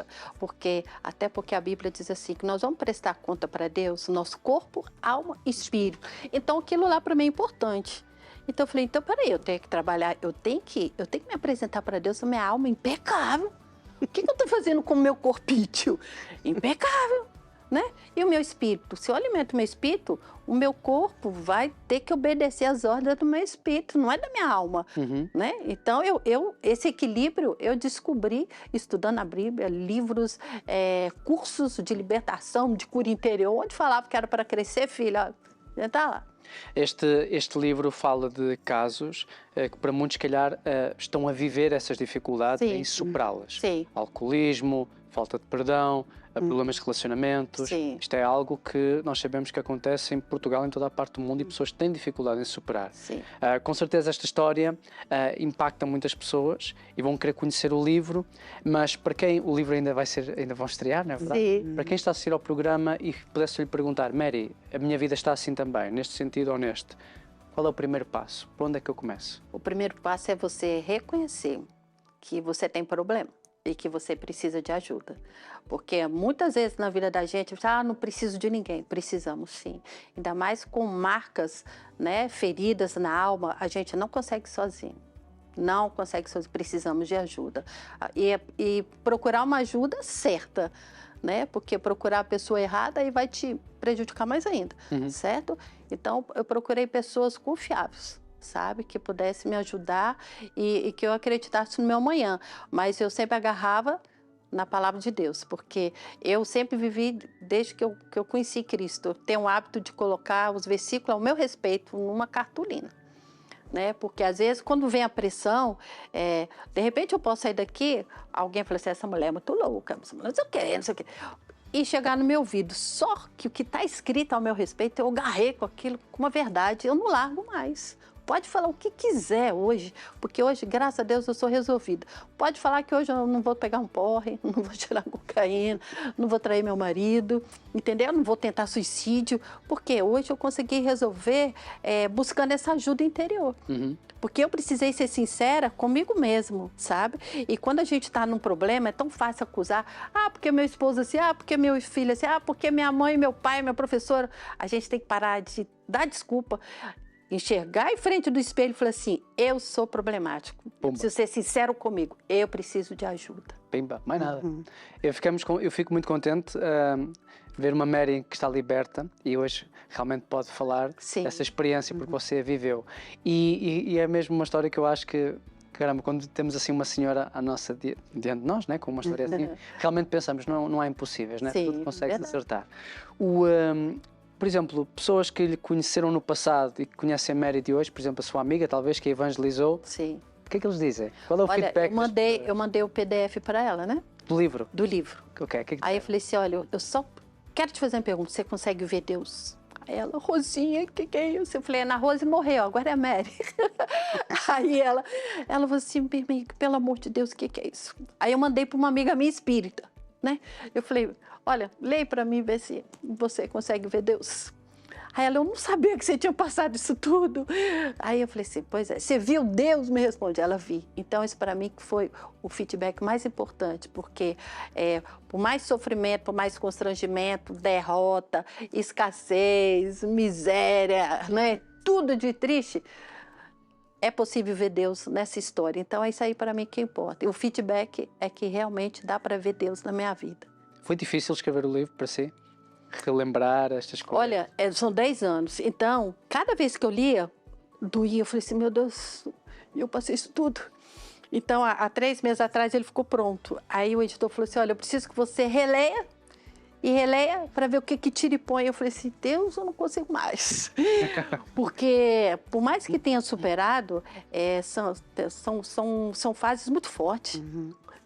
Até porque a Bíblia diz assim, que nós vamos prestar conta para Deus, nosso corpo, alma e espírito. Então, aquilo lá para mim é importante. Então eu falei, peraí, eu tenho que trabalhar, eu tenho que me apresentar para Deus, a minha alma é impecável. O que eu estou fazendo com o meu corpício? Impecável, né? E o meu espírito? Se eu alimento o meu espírito, o meu corpo vai ter que obedecer às ordens do meu espírito, não é da minha alma, né? Então esse equilíbrio eu descobri estudando a Bíblia, livros, cursos de libertação, de cura interior, onde falava que era para crescer, filha, tá lá. Este livro fala de casos que para muitos, se calhar, estão a viver essas dificuldades Sim. e superá-las. Sim. Alcoolismo, falta de perdão, problemas de relacionamentos. Sim. Isto é algo que nós sabemos que acontece em Portugal, em toda a parte do mundo, e pessoas têm dificuldade em superar. Sim. Com certeza esta história impacta muitas pessoas e vão querer conhecer o livro, mas para quem o livro ainda vão estrear, não é verdade? Sim. Para quem está a assistir ao programa e pudesse lhe perguntar, Mary, a minha vida está assim também, neste sentido ou neste, qual é o primeiro passo? Por onde é que eu começo? O primeiro passo é você reconhecer que você tem problema e que você precisa de ajuda. Porque muitas vezes na vida da gente, não preciso de ninguém. Precisamos sim. Ainda mais com marcas, né, feridas na alma, a gente não consegue sozinho. Não consegue sozinho, precisamos de ajuda. E procurar uma ajuda certa, né? Porque procurar a pessoa errada aí vai te prejudicar mais ainda, certo? Então, eu procurei pessoas confiáveis, sabe? Que pudesse me ajudar e que eu acreditasse no meu amanhã. Mas eu sempre agarrava na palavra de Deus, porque eu sempre vivi, desde que eu conheci Cristo, eu tenho o hábito de colocar os versículos ao meu respeito numa cartolina. Né? Porque às vezes quando vem a pressão, de repente eu posso sair daqui, alguém fala assim, essa mulher é muito louca, essa mulher não sei o quê, e chegar no meu ouvido. Só que o que está escrito ao meu respeito, eu agarrei com aquilo, com uma verdade, eu não largo mais. Pode falar o que quiser hoje, porque hoje, graças a Deus, eu sou resolvida. Pode falar que hoje eu não vou pegar um porre, não vou tirar cocaína, não vou trair meu marido, entendeu? Não vou tentar suicídio, porque hoje eu consegui resolver buscando essa ajuda interior. Porque eu precisei ser sincera comigo mesmo, sabe? E quando a gente está num problema, é tão fácil acusar. Porque meu esposo assim, porque meu filho assim, porque minha mãe, meu pai, minha professora. A gente tem que parar de dar desculpa, enxergar em frente do espelho e falar assim, eu sou problemático. Eu preciso ser sincero comigo. Eu preciso de ajuda. Pimba, mais nada. Eu fico muito contente ver uma Mary que está liberta e hoje realmente pode falar dessa experiência porque você a viveu. E é mesmo uma história que eu acho que, caramba, quando temos assim uma senhora à nossa diante de nós, né, com uma história assim, realmente pensamos, não há impossíveis, né? Tudo consegue-se acertar. Por exemplo, pessoas que lhe conheceram no passado e que conhecem a Mary de hoje, por exemplo, a sua amiga, talvez, que a evangelizou, o que é que eles dizem? Qual é o feedback? Eu mandei o PDF para ela, né? Do livro? Do livro. Okay, que aí eu falei assim, olha, eu só quero te fazer uma pergunta, você consegue ver Deus? Aí ela, Rosinha, o que é isso? Eu falei, Ana Rose morreu, agora é a Mary. Aí ela falou assim, pelo amor de Deus, o que é isso? Aí eu mandei para uma amiga minha espírita, né? Eu falei, olha, leia para mim, ver se você consegue ver Deus. Aí ela, eu não sabia que você tinha passado isso tudo. Aí eu falei assim, pois é, você viu Deus? Me responde, ela vi. Então isso para mim que foi o feedback mais importante, porque por mais sofrimento, por mais constrangimento, derrota, escassez, miséria, né? Tudo de triste, é possível ver Deus nessa história. Então é isso aí para mim que importa. E o feedback é que realmente dá para ver Deus na minha vida. Foi difícil escrever o livro para si? Relembrar estas coisas? Olha, são 10 anos. Então, cada vez que eu lia, doía. Eu falei assim, meu Deus, eu passei isso tudo. Então, há 3 meses atrás, ele ficou pronto. Aí o editor falou assim, olha, eu preciso que você releia para ver o que tira e põe. Eu falei assim, Deus, eu não consigo mais. Porque, por mais que tenha superado, são fases muito fortes.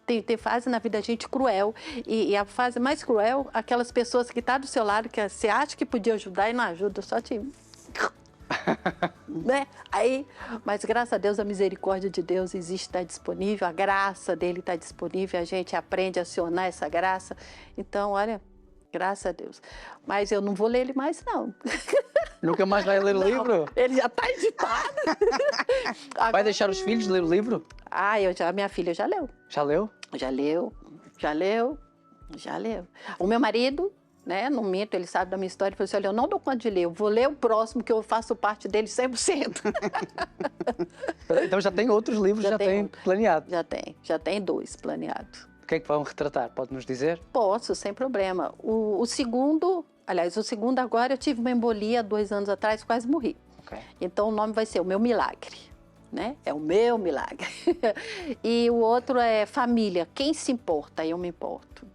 Tem fase na vida da gente cruel. E a fase mais cruel, aquelas pessoas que estão do seu lado, que você acha que podia ajudar e não ajuda, só te... né? Aí, mas graças a Deus, a misericórdia de Deus existe, está disponível, a graça dele está disponível, a gente aprende a acionar essa graça. Então, olha, graças a Deus. Mas eu não vou ler ele mais, não. Nunca mais vai ler o livro? Ele já está editado. Vai deixar os filhos ler o livro? Minha filha já leu. Já leu? Já leu. O meu marido, né, não minto, ele sabe da minha história, ele falou assim, olha, eu não dou conta de ler, eu vou ler o próximo que eu faço parte dele 100%. Então já tem outros livros, já tem planeado? Já tem 2 planeados. O que é que vão retratar? Pode nos dizer? Posso, sem problema. O segundo agora, eu tive uma embolia 2 anos atrás, quase morri. Então o nome vai ser O Meu Milagre, né? É o meu milagre. E o outro é Família, quem se importa, eu me importo.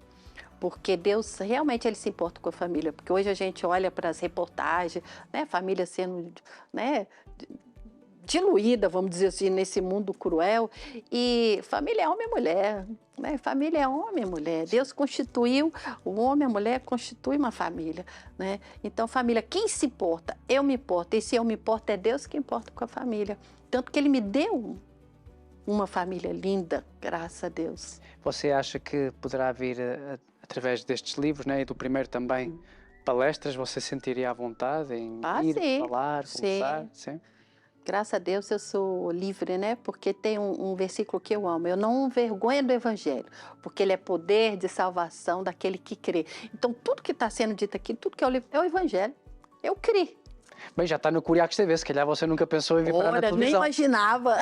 porque Deus realmente ele se importa com a família, porque hoje a gente olha para as reportagens, né, família sendo, né, diluída, vamos dizer assim, nesse mundo cruel, e família é homem e mulher, né? Família é homem e mulher. Deus constituiu, o homem e a mulher constituem uma família, né? Então, família, quem se importa? Eu me importo, e se eu me importo, é Deus que importa com a família. Tanto que Ele me deu uma família linda, graças a Deus. Você acha que poderá vir, através destes livros, né, e do primeiro também, palestras, você sentiria à vontade em ir, sim. falar, conversar? Sim. Graças a Deus eu sou livre, né? Porque tem um versículo que eu amo. Eu não envergonho do Evangelho, porque ele é poder de salvação daquele que crê. Então, tudo que está sendo dito aqui, tudo que eu li, é o Evangelho. Eu criei. Bem, já está no Curiacos TV, se calhar você nunca pensou em vir parar na televisão. Nem imaginava.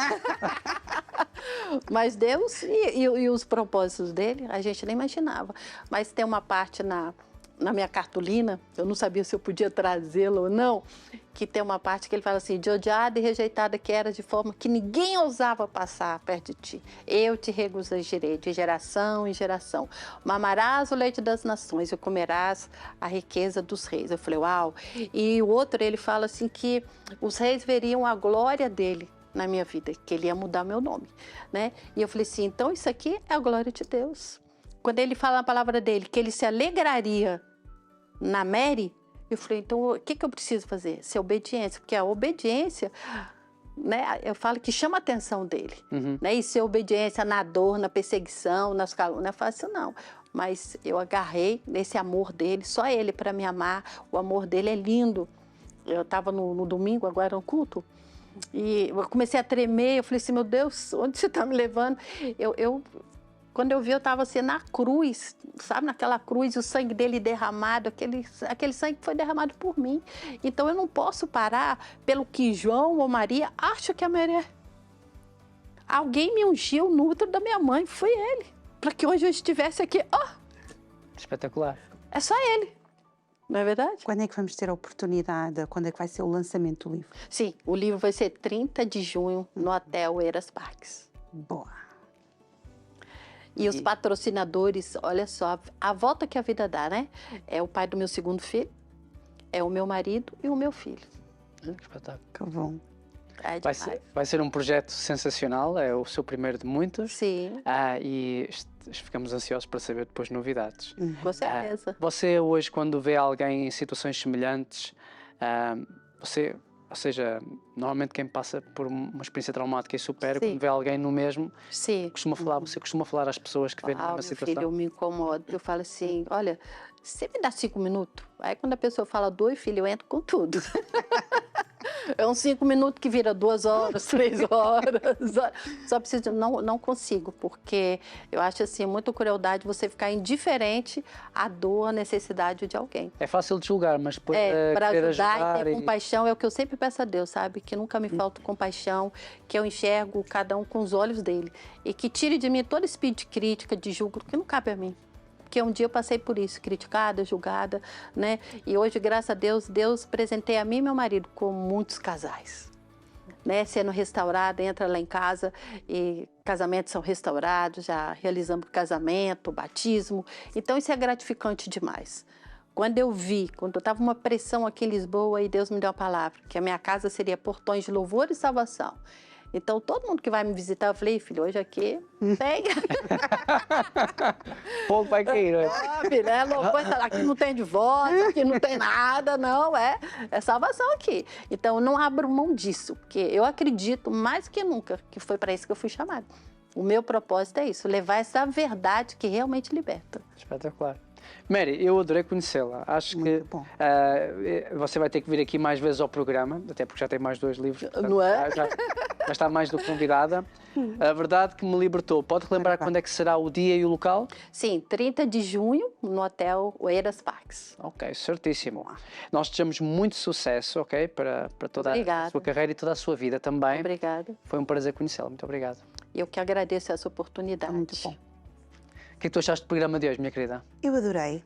Mas Deus e os propósitos dele, a gente nem imaginava. Mas tem uma parte na minha cartolina, eu não sabia se eu podia trazê-la ou não, que tem uma parte que ele fala assim: de odiada e rejeitada que era, de forma que ninguém ousava passar perto de ti. Eu te regozijarei de geração em geração. Mamarás o leite das nações e comerás a riqueza dos reis. Eu falei, uau! E o outro, ele fala assim que os reis veriam a glória dele na minha vida, que ele ia mudar meu nome, né? E eu falei assim, então isso aqui é a glória de Deus. Quando ele fala na palavra dele, que ele se alegraria na Mary, eu falei, então o que eu preciso fazer? Ser obediência, porque a obediência, né, eu falo que chama a atenção dele, né? E ser obediência na dor, na perseguição, nas calúnias, não é fácil não. Mas eu agarrei nesse amor dele, só ele para me amar, o amor dele é lindo. Eu estava no domingo, agora no culto, e eu comecei a tremer, eu falei assim, meu Deus, onde você está me levando? Quando eu vi, eu estava assim na cruz, sabe? Naquela cruz, o sangue dele derramado, aquele sangue foi derramado por mim. Então, eu não posso parar pelo que João ou Maria acham que é Maria. Alguém me ungiu no útero da minha mãe, foi ele. Para que hoje eu estivesse aqui. Oh, espetacular. É só ele. Não é verdade? Quando é que vamos ter a oportunidade? Quando é que vai ser o lançamento do livro? Sim, o livro vai ser 30 de junho no Hotel Eiras Parques. Boa. E os patrocinadores, olha só, a volta que a vida dá, né? É o pai do meu segundo filho, é o meu marido e o meu filho. Espetáculo. Que bom. É vai ser um projeto sensacional, é o seu primeiro de muitos. Sim. E ficamos ansiosos para saber depois novidades. Com certeza. Você hoje, quando vê alguém em situações semelhantes, ou seja, normalmente quem passa por uma experiência traumática e supera, quando vê alguém no mesmo, sim, você costuma falar às pessoas que vêm na mesma situação? Filho, eu me incomodo, eu falo assim, olha, você me dá 5 minutos? Aí quando a pessoa fala 2, filho, eu entro com tudo. É uns 5 minutos que vira 2 horas, 3 horas. Só preciso, não consigo, porque eu acho assim, muita crueldade você ficar indiferente à dor, à necessidade de alguém. É fácil de julgar, mas depois para ajudar ajudar e ter compaixão é o que eu sempre peço a Deus, sabe? Que nunca me falta compaixão, que eu enxergo cada um com os olhos dele. E que tire de mim todo esse espírito de crítica, de julgo, que não cabe a mim. Porque um dia eu passei por isso, criticada, julgada, né? E hoje, graças a Deus, Deus presenteia a mim e meu marido com muitos casais, né? Sendo restaurado, entra lá em casa e casamentos são restaurados, já realizamos casamento, batismo. Então, isso é gratificante demais. Quando eu estava uma pressão aqui em Lisboa e Deus me deu uma palavra, que a minha casa seria portões de louvor e salvação. Então, todo mundo que vai me visitar, eu falei, filho, hoje aqui tem. Fogo vai cair, né? Filho, aqui não tem divórcio, aqui não tem nada, não, é salvação aqui. Então, eu não abro mão disso, porque eu acredito mais que nunca que foi para isso que eu fui chamada. O meu propósito é isso, levar essa verdade que realmente liberta. Espetacular. Mary, eu adorei conhecê-la. Acho que você vai ter que vir aqui mais vezes ao programa, até porque já tem mais 2 livros. Portanto, não é? Já está mais do que convidada. A verdade que me libertou. Pode relembrar quando é que será o dia e o local? Sim, 30 de junho no Hotel Eiras Parques. Ok, certíssimo. Nós desejamos muito sucesso, ok? Para toda a sua carreira e toda a sua vida também. Obrigada. Foi um prazer conhecê-la. Muito obrigado. Eu que agradeço essa oportunidade. Muito bom. O que é que tu achaste do programa de hoje, minha querida? Eu adorei.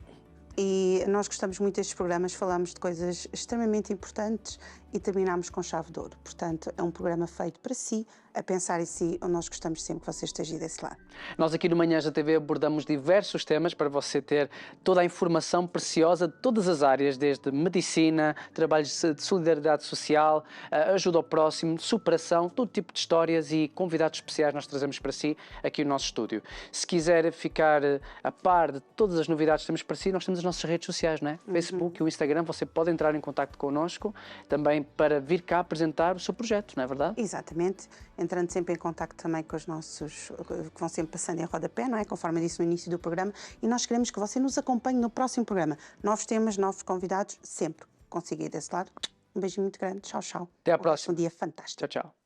E nós gostamos muito destes programas, falamos de coisas extremamente importantes e terminamos com chave de ouro. Portanto, é um programa feito para si, a pensar em si, onde nós gostamos sempre que você esteja desse lado. Nós aqui no Manhãs da TV abordamos diversos temas para você ter toda a informação preciosa de todas as áreas, desde medicina, trabalhos de solidariedade social, ajuda ao próximo, superação, todo tipo de histórias e convidados especiais nós trazemos para si aqui no nosso estúdio. Se quiser ficar a par de todas as novidades que temos para si, nós temos as nossas redes sociais, não é? Facebook e o Instagram, você pode entrar em contato connosco também para vir cá apresentar o seu projeto, não é verdade? Exatamente, entrando sempre em contacto também com os nossos, que vão sempre passando em rodapé, não é? Conforme eu disse no início do programa, e nós queremos que você nos acompanhe no próximo programa. Novos temas, novos convidados, sempre. Consiga ir desse lado. Um beijinho muito grande. Tchau, tchau. Até à próxima. Um dia fantástico. Tchau, tchau.